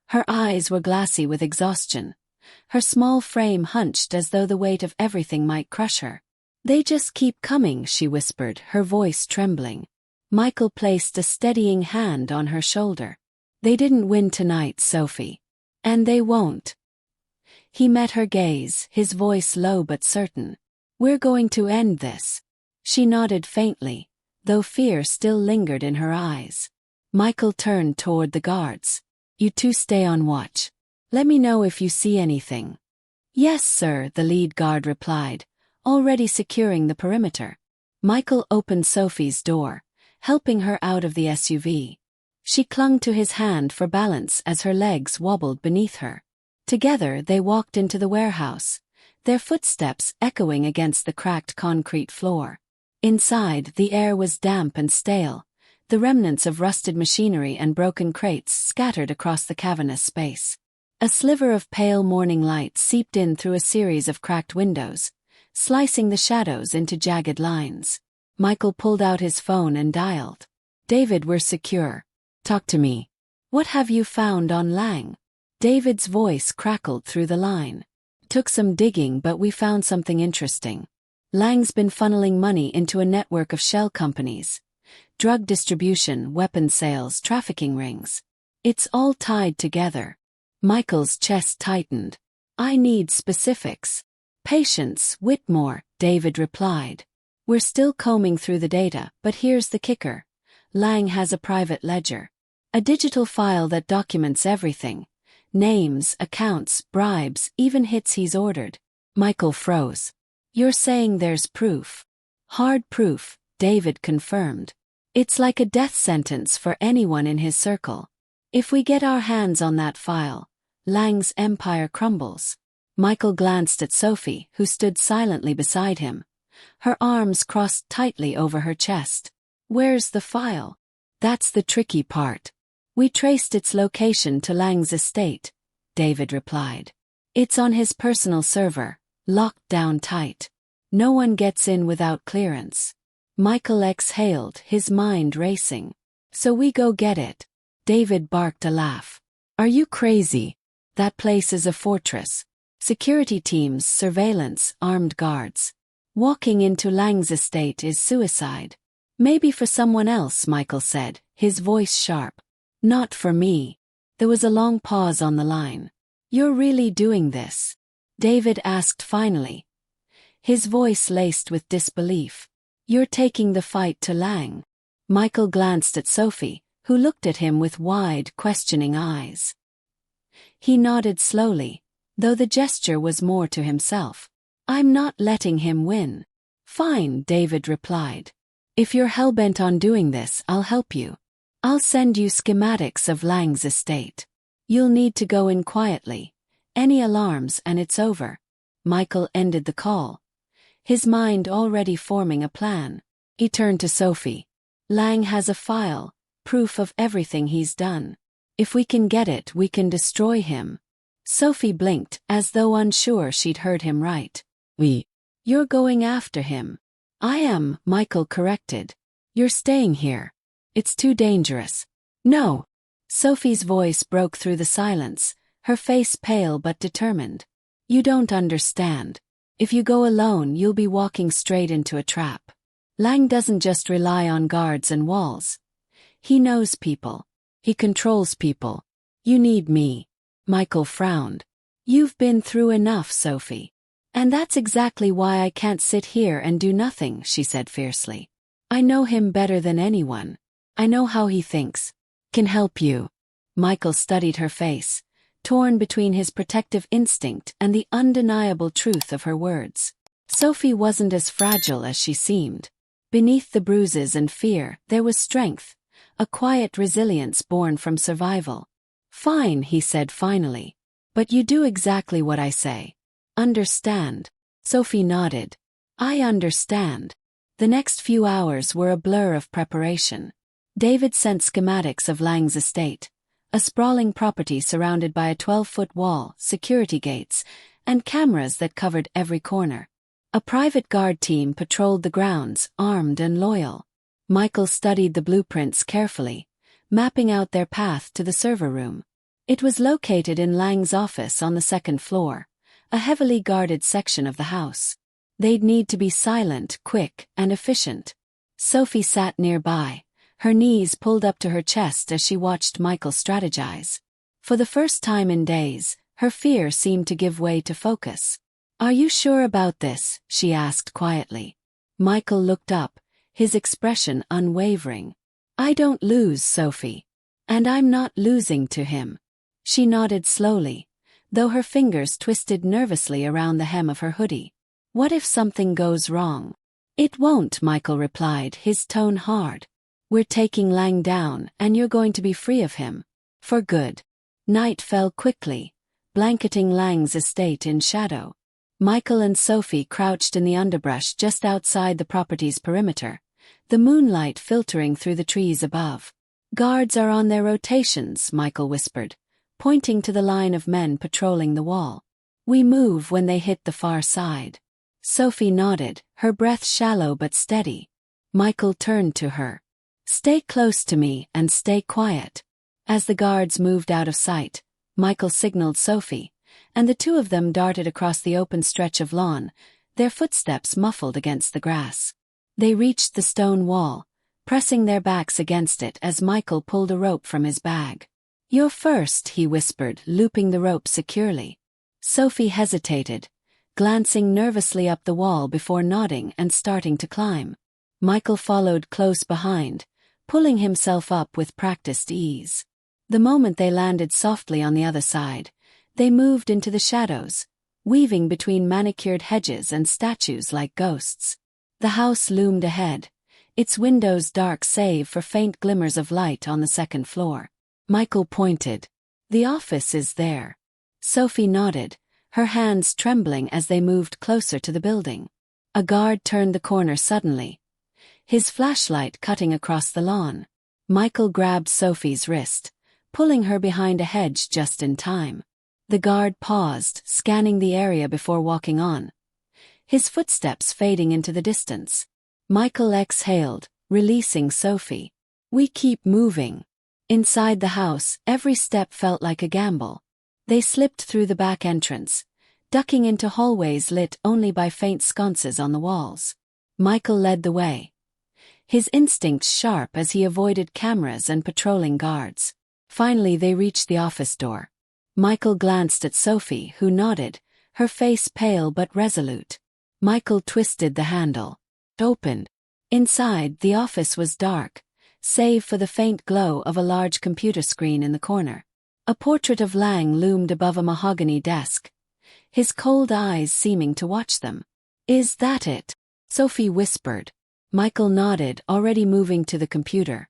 Her eyes were glassy with exhaustion. Her small frame hunched as though the weight of everything might crush her. "They just keep coming," she whispered, her voice trembling. Michael placed a steadying hand on her shoulder. "They didn't win tonight, Sophie. And they won't." He met her gaze, his voice low but certain. "We're going to end this." She nodded faintly, though fear still lingered in her eyes. Michael turned toward the guards. "You two stay on watch. Let me know if you see anything." "Yes, sir," the lead guard replied, already securing the perimeter. Michael opened Sophie's door, helping her out of the SUV. She clung to his hand for balance as her legs wobbled beneath her. Together they walked into the warehouse, their footsteps echoing against the cracked concrete floor. Inside, the air was damp and stale, the remnants of rusted machinery and broken crates scattered across the cavernous space. A sliver of pale morning light seeped in through a series of cracked windows, slicing the shadows into jagged lines. Michael pulled out his phone and dialed. "David, we're secure. Talk to me. What have you found on Lang?" David's voice crackled through the line. "Took some digging, but we found something interesting. Lang's been funneling money into a network of shell companies. Drug distribution, weapons sales, trafficking rings. It's all tied together." Michael's chest tightened. "I need specifics." "Patience, Whitmore," David replied. "We're still combing through the data, but here's the kicker. Lang has a private ledger. A digital file that documents everything. Names, accounts, bribes, even hits he's ordered." Michael froze. "You're saying there's proof?" "Hard proof," David confirmed. "It's like a death sentence for anyone in his circle. If we get our hands on that file, Lang's empire crumbles." Michael glanced at Sophie, who stood silently beside him, her arms crossed tightly over her chest. "Where's the file?" "That's the tricky part. We traced its location to Lang's estate," David replied. "It's on his personal server, locked down tight. No one gets in without clearance." Michael exhaled, his mind racing. "So we go get it." David barked a laugh. "Are you crazy? That place is a fortress. Security teams, surveillance, armed guards. Walking into Lang's estate is suicide." "Maybe for someone else," Michael said, his voice sharp. "Not for me." There was a long pause on the line. "You're really doing this?" David asked finally, his voice laced with disbelief. "You're taking the fight to Lang?" Michael glanced at Sophie, who looked at him with wide, questioning eyes. He nodded slowly, though the gesture was more to himself. "I'm not letting him win." "Fine," David replied. "If you're hellbent on doing this, I'll help you. I'll send you schematics of Lang's estate. You'll need to go in quietly. Any alarms and it's over." Michael ended the call, his mind already forming a plan. He turned to Sophie. "Lang has a file, proof of everything he's done. If we can get it, we can destroy him." Sophie blinked, as though unsure she'd heard him right. "You're going after him." "I am," Michael corrected. "You're staying here. It's too dangerous." "No." Sophie's voice broke through the silence, her face pale but determined. "You don't understand. If you go alone, you'll be walking straight into a trap. Lang doesn't just rely on guards and walls. He knows people. He controls people. You need me. Michael frowned. You've been through enough, Sophie. And that's exactly why I can't sit here and do nothing, she said fiercely. I know him better than anyone. I know how he thinks. Can help you. Michael studied her face, torn between his protective instinct and the undeniable truth of her words. Sophie wasn't as fragile as she seemed. Beneath the bruises and fear, there was strength, a quiet resilience born from survival. Fine, he said finally. But you do exactly what I say. Understand? Sophie nodded. I understand. The next few hours were a blur of preparation. David sent schematics of Lang's estate, a sprawling property surrounded by a 12-foot wall, security gates, and cameras that covered every corner. A private guard team patrolled the grounds, armed and loyal. Michael studied the blueprints carefully, mapping out their path to the server room. It was located in Lang's office on the second floor, a heavily guarded section of the house. They'd need to be silent, quick, and efficient. Sophie sat nearby, her knees pulled up to her chest as she watched Michael strategize. For the first time in days, her fear seemed to give way to focus. Are you sure about this? She asked quietly. Michael looked up, his expression unwavering. I don't lose, Sophie. And I'm not losing to him. She nodded slowly, though her fingers twisted nervously around the hem of her hoodie. What if something goes wrong? It won't, Michael replied, his tone hard. We're taking Lang down, and you're going to be free of him. For good. Night fell quickly, blanketing Lang's estate in shadow. Michael and Sophie crouched in the underbrush just outside the property's perimeter, the moonlight filtering through the trees above. Guards are on their rotations, Michael whispered, pointing to the line of men patrolling the wall. We move when they hit the far side. Sophie nodded, her breath shallow but steady. Michael turned to her. Stay close to me and stay quiet. As the guards moved out of sight, Michael signaled Sophie, and the two of them darted across the open stretch of lawn, their footsteps muffled against the grass. They reached the stone wall, pressing their backs against it as Michael pulled a rope from his bag. You're first, he whispered, looping the rope securely. Sophie hesitated, glancing nervously up the wall before nodding and starting to climb. Michael followed close behind, pulling himself up with practiced ease. The moment they landed softly on the other side, they moved into the shadows, weaving between manicured hedges and statues like ghosts. The house loomed ahead, its windows dark save for faint glimmers of light on the second floor. Michael pointed. The office is there. Sophie nodded, her hands trembling as they moved closer to the building. A guard turned the corner suddenly, his flashlight cutting across the lawn. Michael grabbed Sophie's wrist, pulling her behind a hedge just in time. The guard paused, scanning the area before walking on, his footsteps fading into the distance. Michael exhaled, releasing Sophie. We keep moving. Inside the house, every step felt like a gamble. They slipped through the back entrance, ducking into hallways lit only by faint sconces on the walls. Michael led the way, his instincts sharp as he avoided cameras and patrolling guards. Finally they reached the office door. Michael glanced at Sophie, who nodded, her face pale but resolute. Michael twisted the handle. It opened. Inside, the office was dark, save for the faint glow of a large computer screen in the corner. A portrait of Lang loomed above a mahogany desk, his cold eyes seeming to watch them. Is that it? Sophie whispered. Michael nodded, already moving to the computer.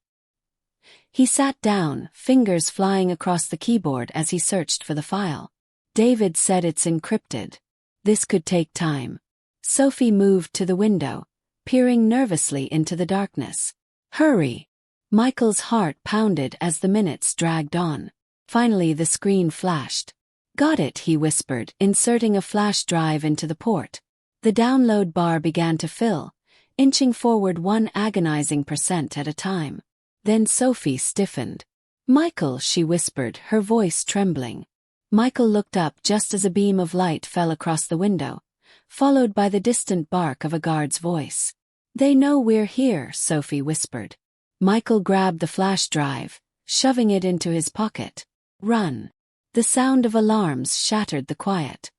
He sat down, fingers flying across the keyboard as he searched for the file. David said it's encrypted. This could take time. Sophie moved to the window, peering nervously into the darkness. Hurry! Michael's heart pounded as the minutes dragged on. Finally the screen flashed. Got it, he whispered, inserting a flash drive into the port. The download bar began to fill, inching forward 1 agonizing % at a time. Then Sophie stiffened. Michael, she whispered, her voice trembling. Michael looked up just as a beam of light fell across the window, followed by the distant bark of a guard's voice. They know we're here, Sophie whispered. Michael grabbed the flash drive, shoving it into his pocket. Run. The sound of alarms shattered the quiet.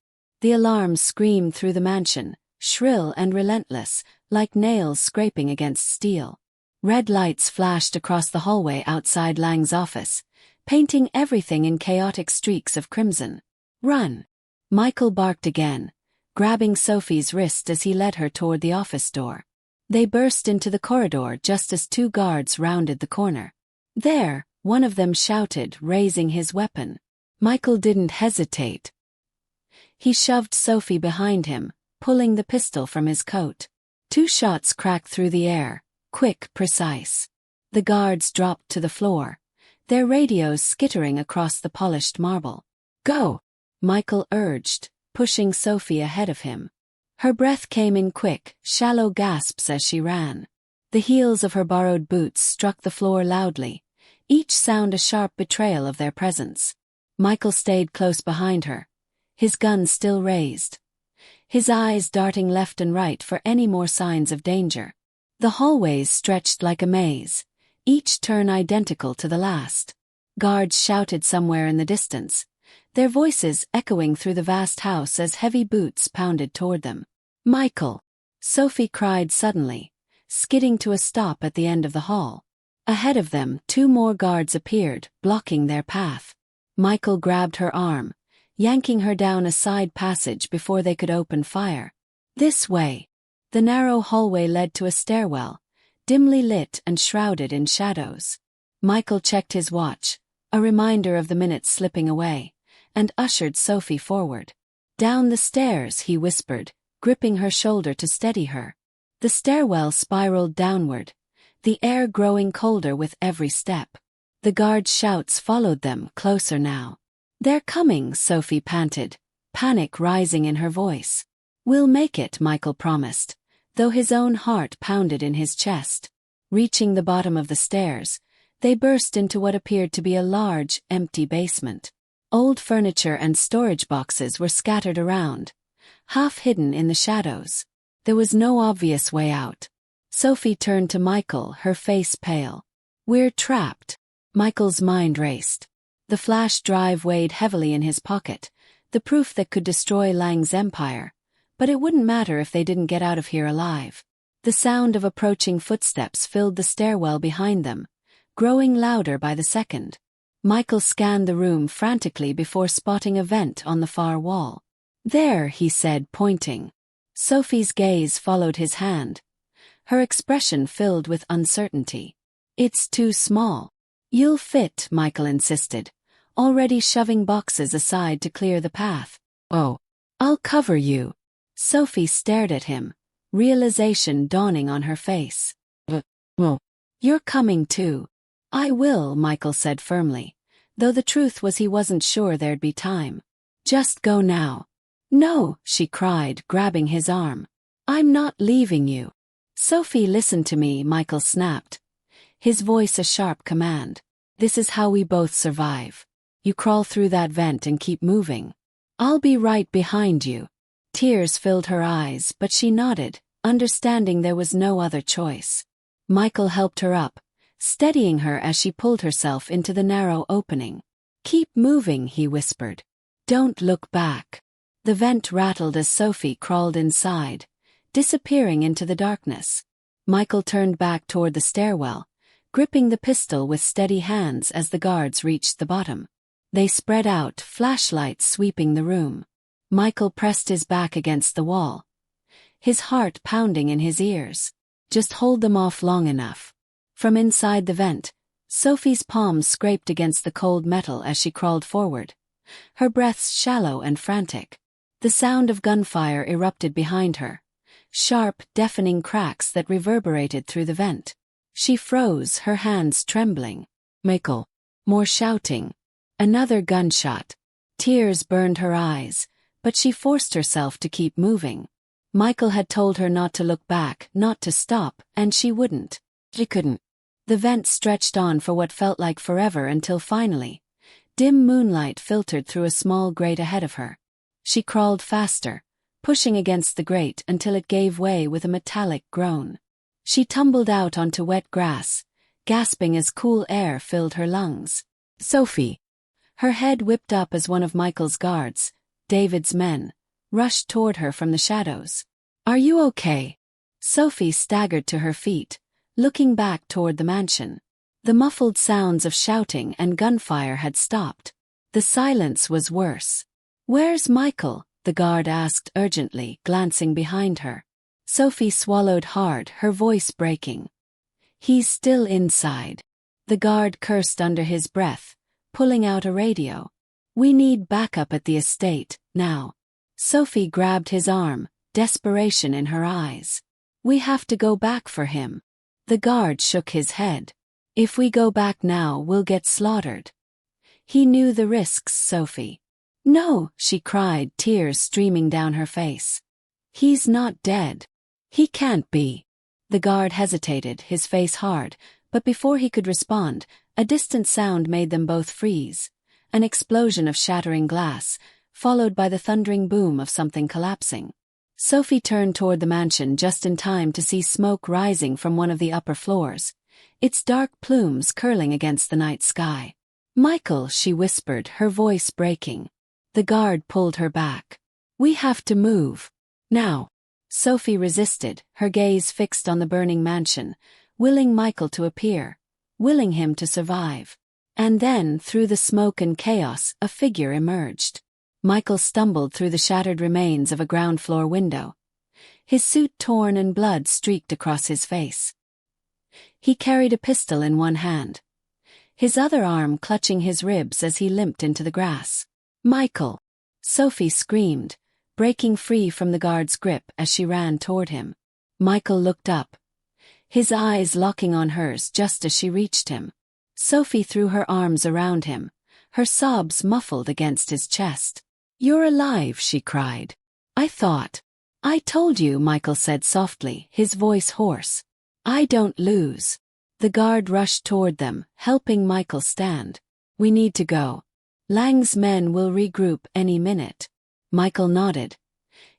The alarms screamed through the mansion, shrill and relentless, like nails scraping against steel. Red lights flashed across the hallway outside Lang's office, painting everything in chaotic streaks of crimson. Run! Michael barked again, grabbing Sophie's wrist as he led her toward the office door. They burst into the corridor just as two guards rounded the corner. There, one of them shouted, raising his weapon. Michael didn't hesitate. He shoved Sophie behind him, pulling the pistol from his coat. Two shots cracked through the air, quick, precise. The guards dropped to the floor, their radios skittering across the polished marble. Go! Michael urged, pushing Sophie ahead of him. Her breath came in quick, shallow gasps as she ran. The heels of her borrowed boots struck the floor loudly, each sound a sharp betrayal of their presence. Michael stayed close behind her, his gun still raised, his eyes darting left and right for any more signs of danger. The hallways stretched like a maze, each turn identical to the last. Guards shouted somewhere in the distance, their voices echoing through the vast house as heavy boots pounded toward them. Michael! Sophie cried suddenly, skidding to a stop at the end of the hall. Ahead of them, two more guards appeared, blocking their path. Michael grabbed her arm, yanking her down a side passage before they could open fire. This way. The narrow hallway led to a stairwell, dimly lit and shrouded in shadows. Michael checked his watch, a reminder of the minutes slipping away, and ushered Sophie forward. Down the stairs, he whispered, gripping her shoulder to steady her. The stairwell spiraled downward, the air growing colder with every step. The guards' shouts followed them, closer now. They're coming, Sophie panted, panic rising in her voice. We'll make it, Michael promised, though his own heart pounded in his chest. Reaching the bottom of the stairs, they burst into what appeared to be a large, empty basement. Old furniture and storage boxes were scattered around, half hidden in the shadows. There was no obvious way out. Sophie turned to Michael, her face pale. We're trapped. Michael's mind raced. The flash drive weighed heavily in his pocket, the proof that could destroy Lang's empire. But it wouldn't matter if they didn't get out of here alive. The sound of approaching footsteps filled the stairwell behind them, growing louder by the second. Michael scanned the room frantically before spotting a vent on the far wall. There, he said, pointing. Sophie's gaze followed his hand, her expression filled with uncertainty. It's too small. You'll fit, Michael insisted, already shoving boxes aside to clear the path. Oh, I'll cover you. Sophie stared at him, realization dawning on her face. Well, you're coming too. I will, Michael said firmly, though the truth was he wasn't sure there'd be time. Just go now. No, she cried, grabbing his arm. I'm not leaving you. Sophie, listen to me, Michael snapped, his voice a sharp command. This is how we both survive. You crawl through that vent and keep moving. I'll be right behind you. Tears filled her eyes, but she nodded, understanding there was no other choice. Michael helped her up, steadying her as she pulled herself into the narrow opening. Keep moving, he whispered. Don't look back. The vent rattled as Sophie crawled inside, disappearing into the darkness. Michael turned back toward the stairwell, gripping the pistol with steady hands as the guards reached the bottom. They spread out, flashlights sweeping the room. Michael pressed his back against the wall, his heart pounding in his ears. Just hold them off long enough. From inside the vent, Sophie's palms scraped against the cold metal as she crawled forward, her breaths shallow and frantic. The sound of gunfire erupted behind her, sharp, deafening cracks that reverberated through the vent. She froze, her hands trembling. Michael. More shouting. Another gunshot. Tears burned her eyes, but she forced herself to keep moving. Michael had told her not to look back, not to stop, and she wouldn't. She couldn't. The vent stretched on for what felt like forever until finally, dim moonlight filtered through a small grate ahead of her. She crawled faster, pushing against the grate until it gave way with a metallic groan. She tumbled out onto wet grass, gasping as cool air filled her lungs. Sophie. Her head whipped up as one of Michael's guards, David's men, rushed toward her from the shadows. "Are you okay?" Sophie staggered to her feet, looking back toward the mansion. The muffled sounds of shouting and gunfire had stopped. The silence was worse. "Where's Michael?" the guard asked urgently, glancing behind her. Sophie swallowed hard, her voice breaking. "He's still inside." The guard cursed under his breath, pulling out a radio. "We need backup at the estate, now." Sophie grabbed his arm, desperation in her eyes. "We have to go back for him." The guard shook his head. "If we go back now, we'll get slaughtered." He knew the risks, Sophie. "No," she cried, tears streaming down her face. "He's not dead. He can't be." The guard hesitated, his face hard, but before he could respond, a distant sound made them both freeze. An explosion of shattering glass, followed by the thundering boom of something collapsing. Sophie turned toward the mansion just in time to see smoke rising from one of the upper floors, its dark plumes curling against the night sky. "Michael," she whispered, her voice breaking. The guard pulled her back. "We have to move. Now." Sophie resisted, her gaze fixed on the burning mansion, willing Michael to appear, willing him to survive. And then, through the smoke and chaos, a figure emerged. Michael stumbled through the shattered remains of a ground-floor window. His suit torn and blood streaked across his face. He carried a pistol in one hand, his other arm clutching his ribs as he limped into the grass. "Michael!" Sophie screamed, breaking free from the guard's grip as she ran toward him. Michael looked up, his eyes locking on hers just as she reached him. Sophie threw her arms around him, her sobs muffled against his chest. "You're alive," she cried. "I thought." "I told you," Michael said softly, his voice hoarse. "I don't lose." The guard rushed toward them, helping Michael stand. "We need to go. Lang's men will regroup any minute." Michael nodded,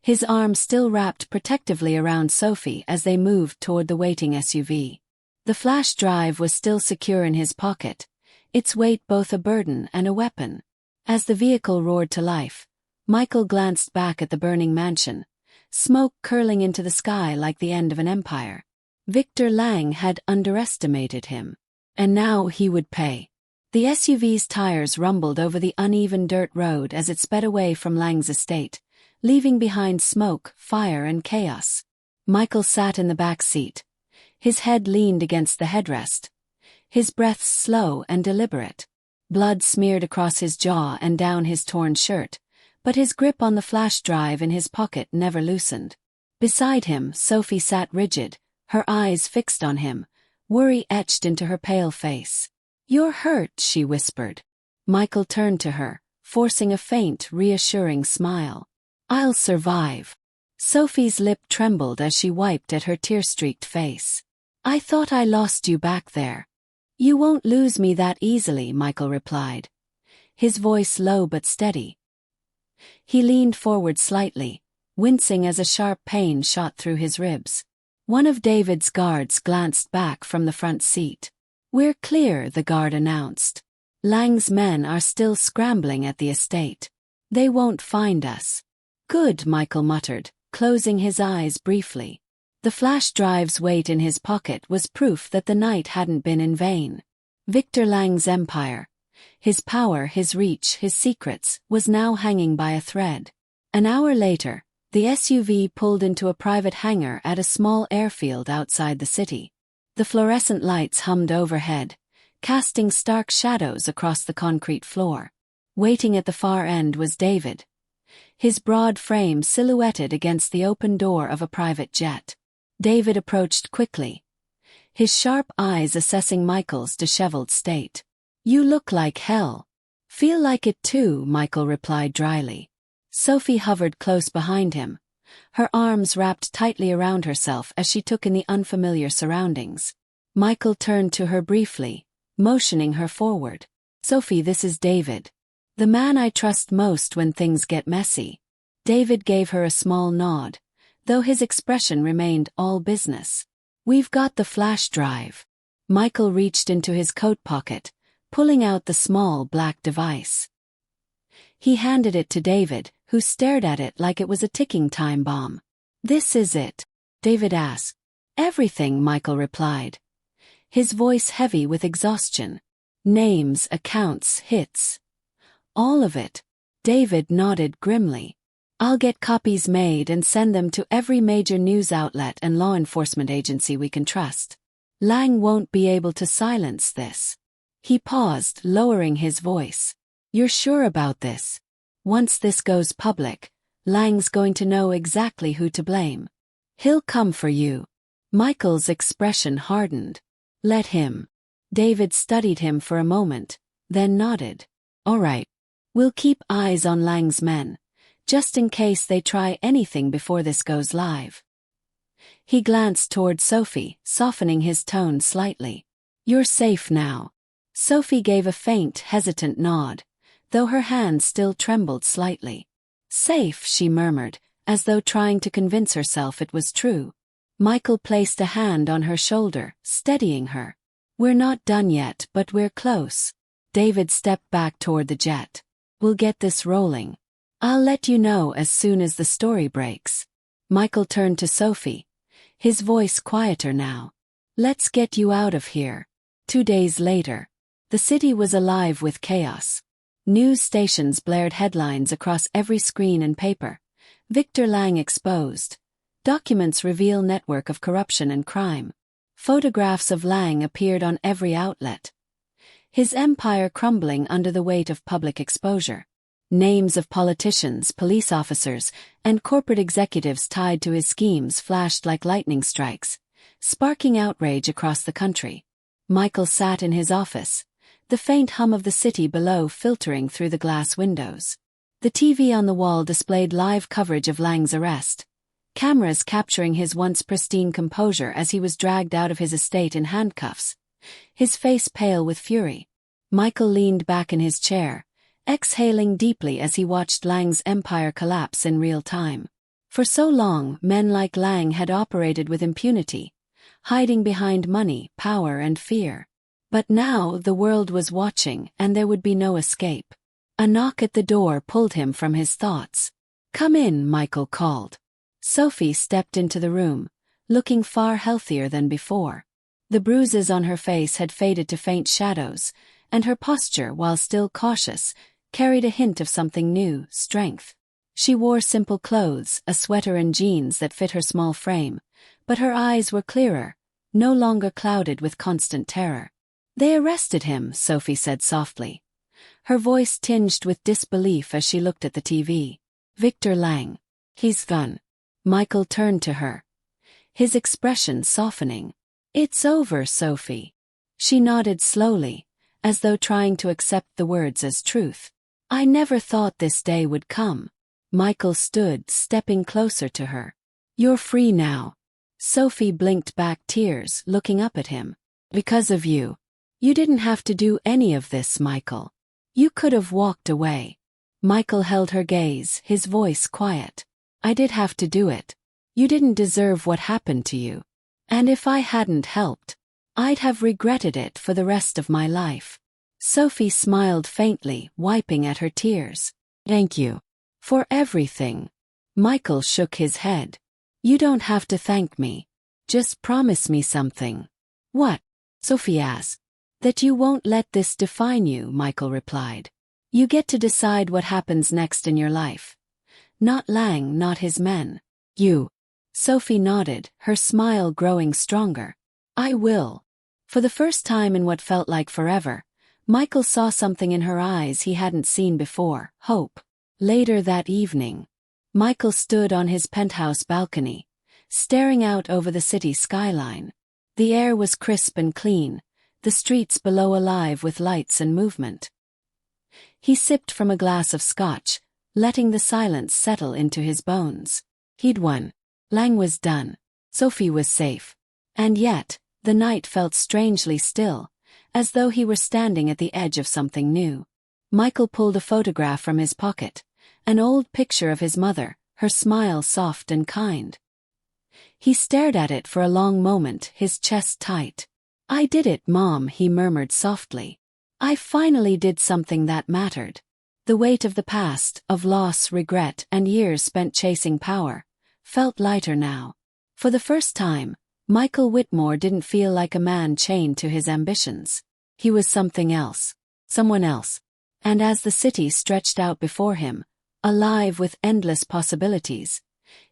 his arm still wrapped protectively around Sophie as they moved toward the waiting SUV. The flash drive was still secure in his pocket, its weight both a burden and a weapon. As the vehicle roared to life, Michael glanced back at the burning mansion, smoke curling into the sky like the end of an empire. Victor Lang had underestimated him, and now he would pay. The SUV's tires rumbled over the uneven dirt road as it sped away from Lang's estate, leaving behind smoke, fire, and chaos. Michael sat in the back seat, his head leaned against the headrest, his breath slow and deliberate. Blood smeared across his jaw and down his torn shirt, but his grip on the flash drive in his pocket never loosened. Beside him, Sophie sat rigid, her eyes fixed on him, worry etched into her pale face. "You're hurt," she whispered. Michael turned to her, forcing a faint, reassuring smile. "I'll survive." Sophie's lip trembled as she wiped at her tear-streaked face. "I thought I lost you back there." "You won't lose me that easily," Michael replied, his voice low but steady. He leaned forward slightly, wincing as a sharp pain shot through his ribs. One of David's guards glanced back from the front seat. "We're clear," the guard announced. "Lang's men are still scrambling at the estate. They won't find us." "Good," Michael muttered, closing his eyes briefly. The flash drive's weight in his pocket was proof that the night hadn't been in vain. Victor Lang's empire, his power, his reach, his secrets, was now hanging by a thread. An hour later, the SUV pulled into a private hangar at a small airfield outside the city. The fluorescent lights hummed overhead, casting stark shadows across the concrete floor. Waiting at the far end was David, his broad frame silhouetted against the open door of a private jet. David approached quickly, his sharp eyes assessing Michael's disheveled state. "You look like hell." "Feel like it too," Michael replied dryly. Sophie hovered close behind him, her arms wrapped tightly around herself as she took in the unfamiliar surroundings. Michael turned to her briefly, motioning her forward. "Sophie, this is David. The man I trust most when things get messy." David gave her a small nod, though his expression remained all business. "We've got the flash drive." Michael reached into his coat pocket, pulling out the small black device. He handed it to David, who stared at it like it was a ticking time bomb. "This is it?" David asked. "Everything," Michael replied, his voice heavy with exhaustion. "Names, accounts, hits. All of it." David nodded grimly. "I'll get copies made and send them to every major news outlet and law enforcement agency we can trust. Lang won't be able to silence this." He paused, lowering his voice. "You're sure about this? Once this goes public, Lang's going to know exactly who to blame. He'll come for you." Michael's expression hardened. "Let him." David studied him for a moment, then nodded. "All right. We'll keep eyes on Lang's men, just in case they try anything before this goes live." He glanced toward Sophie, softening his tone slightly. "You're safe now." Sophie gave a faint, hesitant nod, though her hand still trembled slightly. "Safe," she murmured, as though trying to convince herself it was true. Michael placed a hand on her shoulder, steadying her. "We're not done yet, but we're close." David stepped back toward the jet. "We'll get this rolling. I'll let you know as soon as the story breaks." Michael turned to Sophie, his voice quieter now. "Let's get you out of here." 2 days later, the city was alive with chaos. News stations blared headlines across every screen and paper. "Victor Lang exposed. Documents reveal network of corruption and crime." Photographs of Lang appeared on every outlet, his empire crumbling under the weight of public exposure. Names of politicians, police officers, and corporate executives tied to his schemes flashed like lightning strikes, sparking outrage across the country. Michael sat in his office, the faint hum of the city below filtering through the glass windows. The TV on the wall displayed live coverage of Lang's arrest, cameras capturing his once pristine composure as he was dragged out of his estate in handcuffs, his face pale with fury. Michael leaned back in his chair, exhaling deeply as he watched Lang's empire collapse in real time. For so long, men like Lang had operated with impunity, hiding behind money, power, and fear. But now the world was watching, and there would be no escape. A knock at the door pulled him from his thoughts. "Come in," Michael called. Sophie stepped into the room, looking far healthier than before. The bruises on her face had faded to faint shadows, and her posture, while still cautious, carried a hint of something new, strength. She wore simple clothes, a sweater and jeans that fit her small frame, but her eyes were clearer, no longer clouded with constant terror. "They arrested him," Sophie said softly, her voice tinged with disbelief as she looked at the TV. "Victor Lang. He's gone." Michael turned to her, his expression softening. "It's over, Sophie." She nodded slowly, as though trying to accept the words as truth. "I never thought this day would come." Michael stood, stepping closer to her. "You're free now." Sophie blinked back tears, looking up at him. "Because of you. You didn't have to do any of this, Michael. You could have walked away." Michael held her gaze, his voice quiet. "I did have to do it. You didn't deserve what happened to you. And if I hadn't helped, I'd have regretted it for the rest of my life." Sophie smiled faintly, wiping at her tears. "Thank you. For everything." Michael shook his head. "You don't have to thank me. Just promise me something." "What?" Sophie asked. "That you won't let this define you," Michael replied. "You get to decide what happens next in your life. Not Lang, not his men. You." Sophie nodded, her smile growing stronger. "I will." For the first time in what felt like forever, Michael saw something in her eyes he hadn't seen before: hope. Later that evening, Michael stood on his penthouse balcony, staring out over the city skyline. The air was crisp and clean, the streets below alive with lights and movement. He sipped from a glass of scotch, letting the silence settle into his bones. He'd won. Lang was done. Sophie was safe. And yet, the night felt strangely still, as though he were standing at the edge of something new. Michael pulled a photograph from his pocket, an old picture of his mother, her smile soft and kind. He stared at it for a long moment, his chest tight. "I did it, Mom," he murmured softly. I finally did something that mattered. The weight of the past, of loss, regret, and years spent chasing power, felt lighter now. For the first time, Michael Whitmore didn't feel like a man chained to his ambitions. He was something else. Someone else. And as the city stretched out before him, alive with endless possibilities,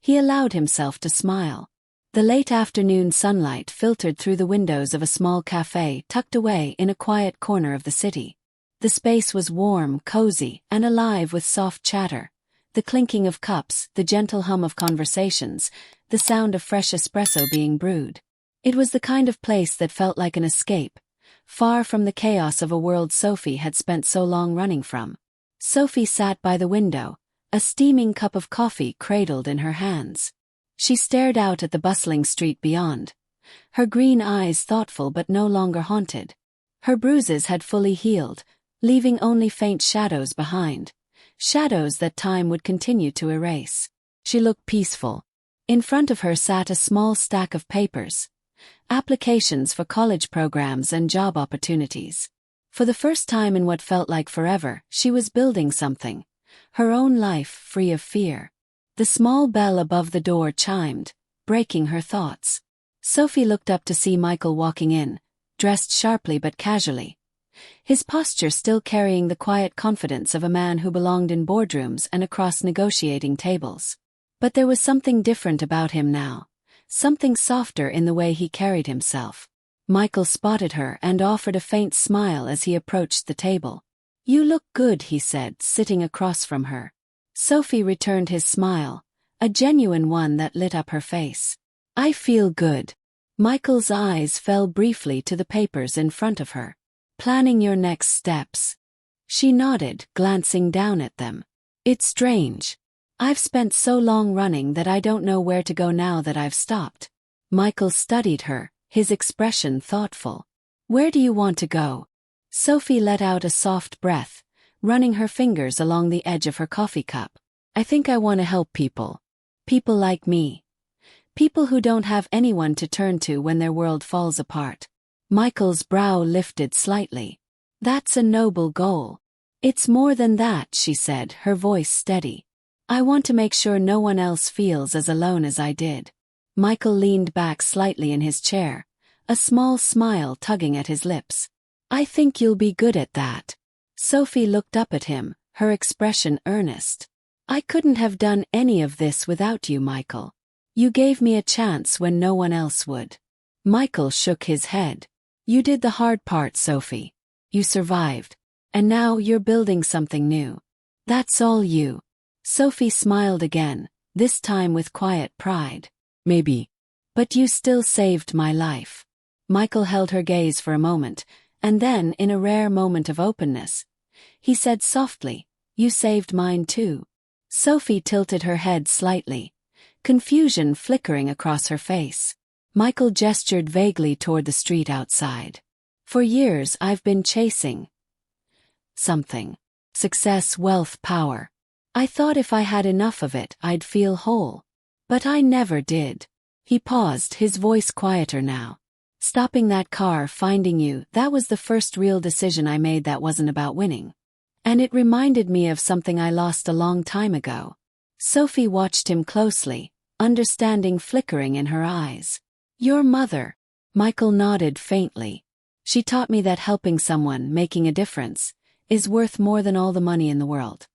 he allowed himself to smile. The late afternoon sunlight filtered through the windows of a small cafe tucked away in a quiet corner of the city. The space was warm, cozy, and alive with soft chatter. The clinking of cups, the gentle hum of conversations, the sound of fresh espresso being brewed. It was the kind of place that felt like an escape, far from the chaos of a world Sophie had spent so long running from. Sophie sat by the window, a steaming cup of coffee cradled in her hands. She stared out at the bustling street beyond, her green eyes thoughtful but no longer haunted. Her bruises had fully healed, leaving only faint shadows behind, shadows that time would continue to erase. She looked peaceful. In front of her sat a small stack of papers, applications for college programs and job opportunities. For the first time in what felt like forever, she was building something, her own life free of fear. The small bell above the door chimed, breaking her thoughts. Sophie looked up to see Michael walking in, dressed sharply but casually. His posture still carrying the quiet confidence of a man who belonged in boardrooms and across negotiating tables. But there was something different about him now, something softer in the way he carried himself. Michael spotted her and offered a faint smile as he approached the table. "You look good," he said, sitting across from her. Sophie returned his smile, a genuine one that lit up her face. "I feel good." Michael's eyes fell briefly to the papers in front of her. "Planning your next steps?" She nodded, glancing down at them. "It's strange. I've spent so long running that I don't know where to go now that I've stopped." Michael studied her, his expression thoughtful. "Where do you want to go?" Sophie let out a soft breath, running her fingers along the edge of her coffee cup. "I think I want to help people. People like me. People who don't have anyone to turn to when their world falls apart." Michael's brow lifted slightly. "That's a noble goal." "It's more than that," she said, her voice steady. "I want to make sure no one else feels as alone as I did." Michael leaned back slightly in his chair, a small smile tugging at his lips. "I think you'll be good at that." Sophie looked up at him, her expression earnest. "I couldn't have done any of this without you, Michael. You gave me a chance when no one else would." Michael shook his head. "You did the hard part, Sophie. You survived. And now you're building something new. That's all you." Sophie smiled again, this time with quiet pride. "Maybe. But you still saved my life." Michael held her gaze for a moment, and then, in a rare moment of openness, he said softly, "You saved mine too." Sophie tilted her head slightly, confusion flickering across her face. Michael gestured vaguely toward the street outside. "For years I've been chasing something. Success, wealth, power. I thought if I had enough of it, I'd feel whole. But I never did." He paused, his voice quieter now. "Stopping that car, finding you, that was the first real decision I made that wasn't about winning. And it reminded me of something I lost a long time ago." Sophie watched him closely, understanding flickering in her eyes. "Your mother." Michael nodded faintly. "She taught me that helping someone, making a difference, is worth more than all the money in the world.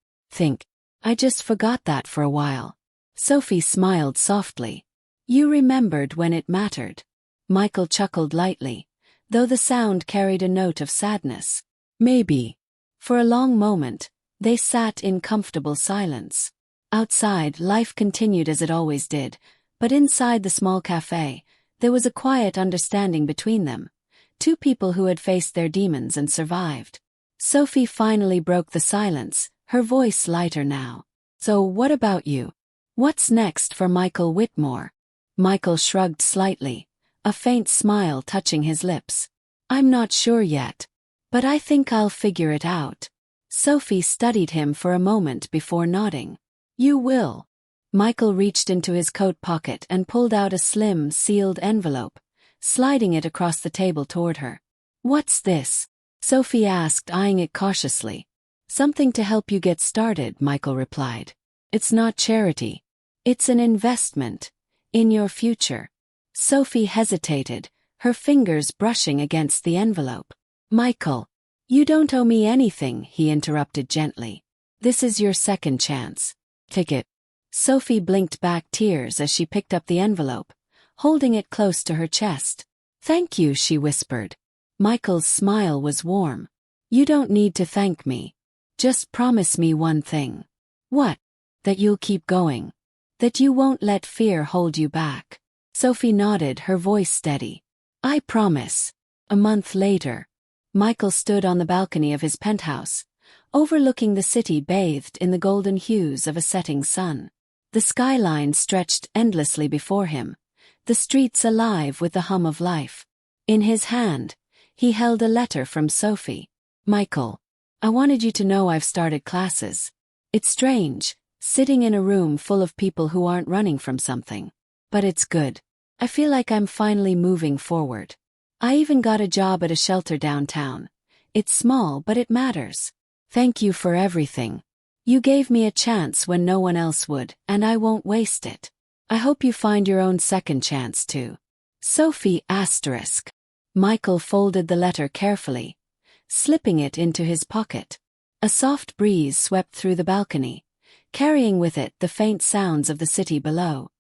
I just forgot that for a while." Sophie smiled softly. "You remembered when it mattered." Michael chuckled lightly, though the sound carried a note of sadness. "Maybe." For a long moment, they sat in comfortable silence. Outside, life continued as it always did, but inside the small cafe, there was a quiet understanding between them, two people who had faced their demons and survived. Sophie finally broke the silence, her voice lighter now. "So what about you? What's next for Michael Whitmore?" Michael shrugged slightly, a faint smile touching his lips. "I'm not sure yet. But I think I'll figure it out." Sophie studied him for a moment before nodding. "You will." Michael reached into his coat pocket and pulled out a slim, sealed envelope, sliding it across the table toward her. "What's this?" Sophie asked, eyeing it cautiously. Something to help you get started, Michael replied. It's not charity. It's an investment. In your future. Sophie hesitated, her fingers brushing against the envelope. Michael. You don't owe me anything, he interrupted gently. This is your second chance. Take it. Sophie blinked back tears as she picked up the envelope, holding it close to her chest. Thank you, she whispered. Michael's smile was warm. You don't need to thank me. Just promise me one thing. What? That you'll keep going. That you won't let fear hold you back. Sophie nodded, her voice steady. I promise. A month later, Michael stood on the balcony of his penthouse, overlooking the city bathed in the golden hues of a setting sun. The skyline stretched endlessly before him, the streets alive with the hum of life. In his hand, he held a letter from Sophie. Michael, I wanted you to know I've started classes. It's strange, sitting in a room full of people who aren't running from something. But it's good. I feel like I'm finally moving forward. I even got a job at a shelter downtown. It's small, but it matters. Thank you for everything. You gave me a chance when no one else would, and I won't waste it. I hope you find your own second chance too. Sophie *. Michael folded the letter carefully, slipping it into his pocket. A soft breeze swept through the balcony, carrying with it the faint sounds of the city below.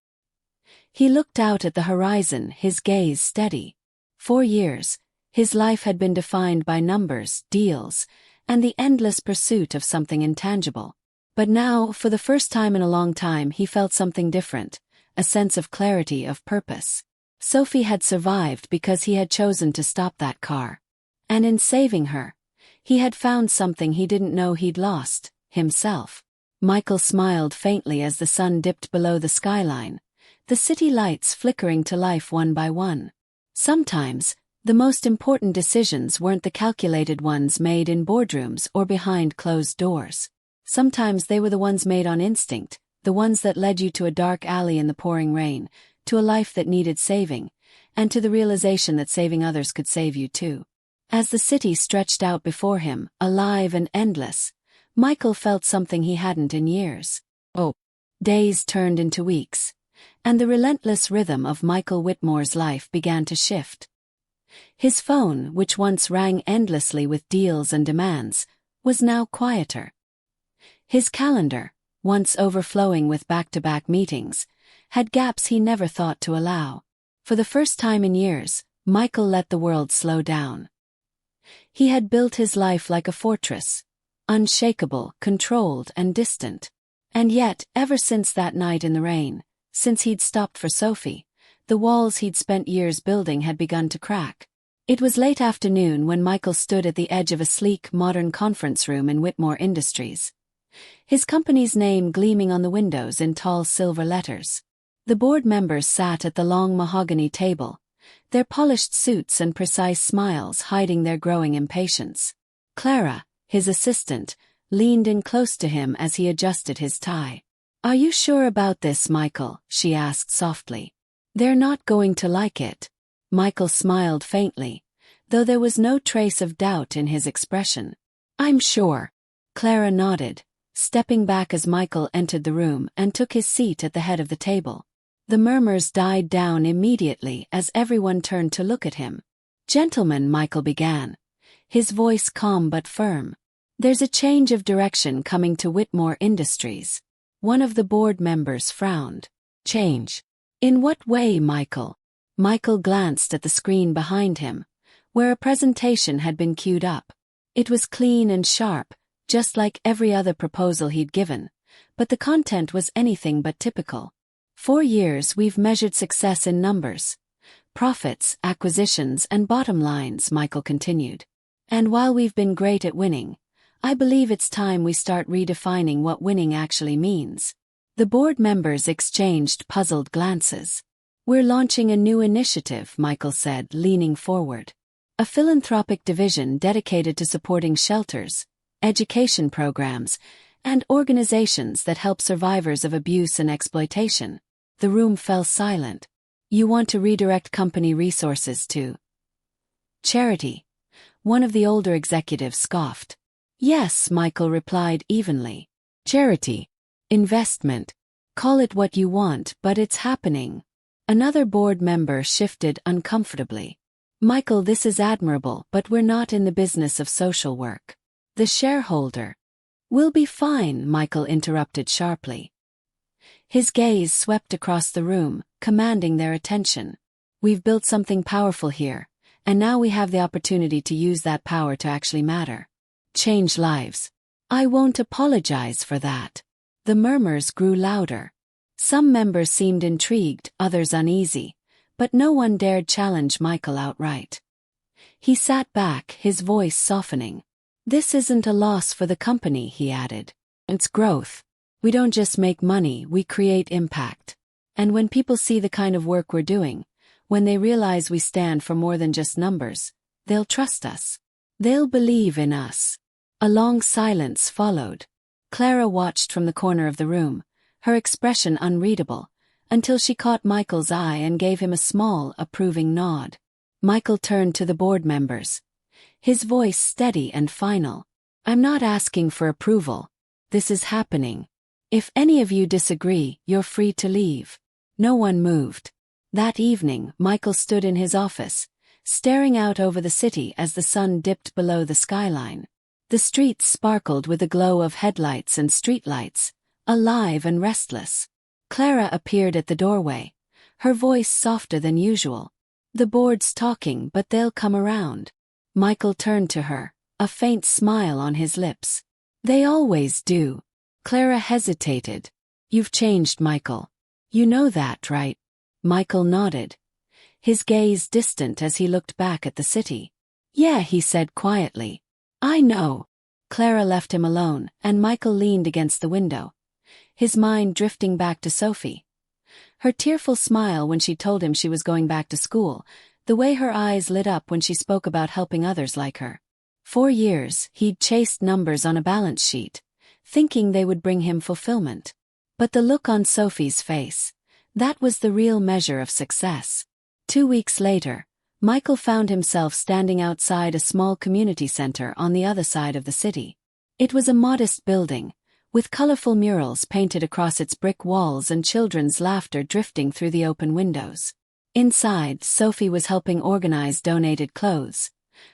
He looked out at the horizon, his gaze steady. 4 years, his life had been defined by numbers, deals, and the endless pursuit of something intangible. But now, for the first time in a long time, he felt something different, a sense of clarity, of purpose. Sophie had survived because he had chosen to stop that car. And in saving her, he had found something he didn't know he'd lost, himself. Michael smiled faintly as the sun dipped below the skyline, the city lights flickering to life one by one. Sometimes, the most important decisions weren't the calculated ones made in boardrooms or behind closed doors. Sometimes they were the ones made on instinct, the ones that led you to a dark alley in the pouring rain, to a life that needed saving, and to the realization that saving others could save you too. As the city stretched out before him, alive and endless, Michael felt something he hadn't in years. Days turned into weeks, and the relentless rhythm of Michael Whitmore's life began to shift. His phone, which once rang endlessly with deals and demands, was now quieter. His calendar, once overflowing with back-to-back meetings, had gaps he never thought to allow. For the first time in years, Michael let the world slow down. He had built his life like a fortress, unshakable, controlled, and distant. And yet, ever since that night in the rain, since he'd stopped for Sophie, the walls he'd spent years building had begun to crack. It was late afternoon when Michael stood at the edge of a sleek, modern conference room in Whitmore Industries, his company's name gleaming on the windows in tall silver letters. The board members sat at the long mahogany table, their polished suits and precise smiles hiding their growing impatience. Clara, his assistant, leaned in close to him as he adjusted his tie. "Are you sure about this, Michael?" she asked softly. "They're not going to like it." Michael smiled faintly, though there was no trace of doubt in his expression. "I'm sure." Clara nodded, stepping back as Michael entered the room and took his seat at the head of the table. The murmurs died down immediately as everyone turned to look at him. "Gentlemen," Michael began, his voice calm but firm, "there's a change of direction coming to Whitmore Industries." One of the board members frowned. "Change? In what way, Michael?" Michael glanced at the screen behind him, where a presentation had been queued up. It was clean and sharp, just like every other proposal he'd given, but the content was anything but typical. "4 years we've measured success in numbers, profits, acquisitions, and bottom lines," Michael continued. "And while we've been great at winning, I believe it's time we start redefining what winning actually means." The board members exchanged puzzled glances. "We're launching a new initiative," Michael said, leaning forward. "A philanthropic division dedicated to supporting shelters, education programs, and organizations that help survivors of abuse and exploitation." The room fell silent. "You want to redirect company resources to charity?" One of the older executives scoffed. Yes, Michael replied evenly. Charity. Investment. Call it what you want, but it's happening. Another board member shifted uncomfortably. Michael, this is admirable, but we're not in the business of social work. The shareholder. We'll be fine, Michael interrupted sharply. His gaze swept across the room, commanding their attention. We've built something powerful here, and now we have the opportunity to use that power to actually matter. Change lives. I won't apologize for that. The murmurs grew louder. Some members seemed intrigued, others uneasy, but no one dared challenge Michael outright. He sat back, his voice softening. This isn't a loss for the company, he added. It's growth. We don't just make money, we create impact. And when people see the kind of work we're doing, when they realize we stand for more than just numbers, they'll trust us. They'll believe in us. A long silence followed. Clara watched from the corner of the room, her expression unreadable, until she caught Michael's eye and gave him a small, approving nod. Michael turned to the board members. His voice steady and final. I'm not asking for approval. This is happening. If any of you disagree, you're free to leave. No one moved. That evening, Michael stood in his office, staring out over the city as the sun dipped below the skyline. The streets sparkled with the glow of headlights and streetlights, alive and restless. Clara appeared at the doorway, her voice softer than usual. The board's talking, but they'll come around. Michael turned to her, a faint smile on his lips. They always do. Clara hesitated. You've changed, Michael. You know that, right? Michael nodded, his gaze distant as he looked back at the city. Yeah, he said quietly. I know. Clara left him alone, and Michael leaned against the window, his mind drifting back to Sophie. Her tearful smile when she told him she was going back to school, the way her eyes lit up when she spoke about helping others like her. 4 years, he'd chased numbers on a balance sheet, thinking they would bring him fulfillment. But the look on Sophie's face, that was the real measure of success. 2 weeks later, Michael found himself standing outside a small community center on the other side of the city. It was a modest building, with colorful murals painted across its brick walls and children's laughter drifting through the open windows. Inside, Sophie was helping organize donated clothes,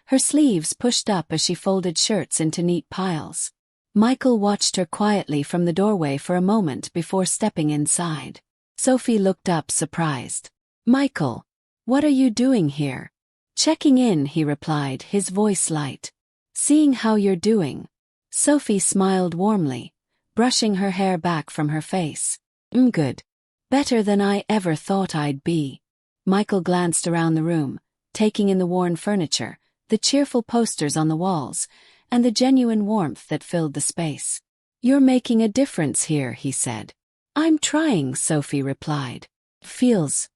her sleeves pushed up as she folded shirts into neat piles. Michael watched her quietly from the doorway for a moment before stepping inside. Sophie looked up surprised. Michael, what are you doing here? Checking in, he replied, his voice light. Seeing how you're doing. Sophie smiled warmly, brushing her hair back from her face. Good. Better than I ever thought I'd be. Michael glanced around the room, taking in the worn furniture, the cheerful posters on the walls, and the genuine warmth that filled the space. You're making a difference here, he said. I'm trying, Sophie replied. Feels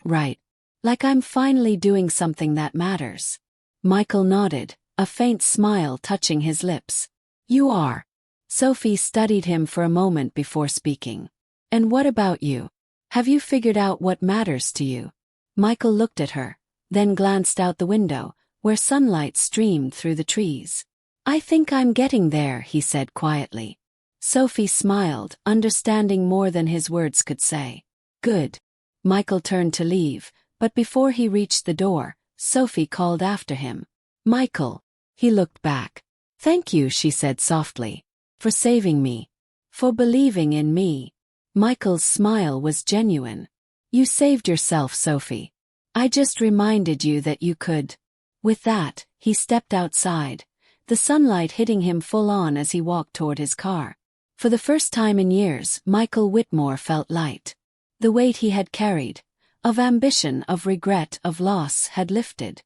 right. Like I'm finally doing something that matters. Michael nodded, a faint smile touching his lips. You are. Sophie studied him for a moment before speaking. And what about you? Have you figured out what matters to you? Michael looked at her, then glanced out the window, where sunlight streamed through the trees. I think I'm getting there, he said quietly. Sophie smiled, understanding more than his words could say. Good. Michael turned to leave, but before he reached the door, Sophie called after him. Michael. He looked back. Thank you, she said softly. For saving me. For believing in me. Michael's smile was genuine. You saved yourself, Sophie. I just reminded you that you could. With that, he stepped outside, the sunlight hitting him full on as he walked toward his car. For the first time in years, Michael Whitmore felt light. The weight he had carried, of ambition, of regret, of loss, had lifted.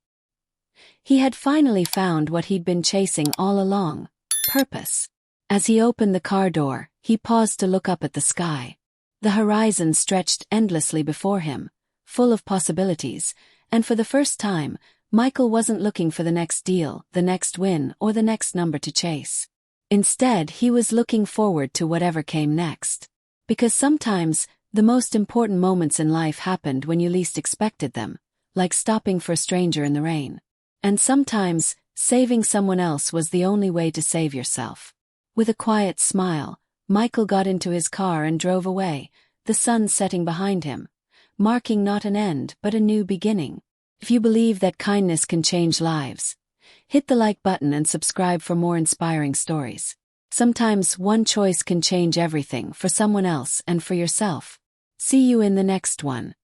He had finally found what he'd been chasing all along, purpose. As he opened the car door, he paused to look up at the sky. The horizon stretched endlessly before him, full of possibilities, and for the first time, Michael wasn't looking for the next deal, the next win, or the next number to chase. Instead, he was looking forward to whatever came next. Because sometimes, the most important moments in life happened when you least expected them, like stopping for a stranger in the rain. And sometimes, saving someone else was the only way to save yourself. With a quiet smile, Michael got into his car and drove away, the sun setting behind him, marking not an end but a new beginning. If you believe that kindness can change lives, hit the like button and subscribe for more inspiring stories. Sometimes one choice can change everything for someone else and for yourself. See you in the next one.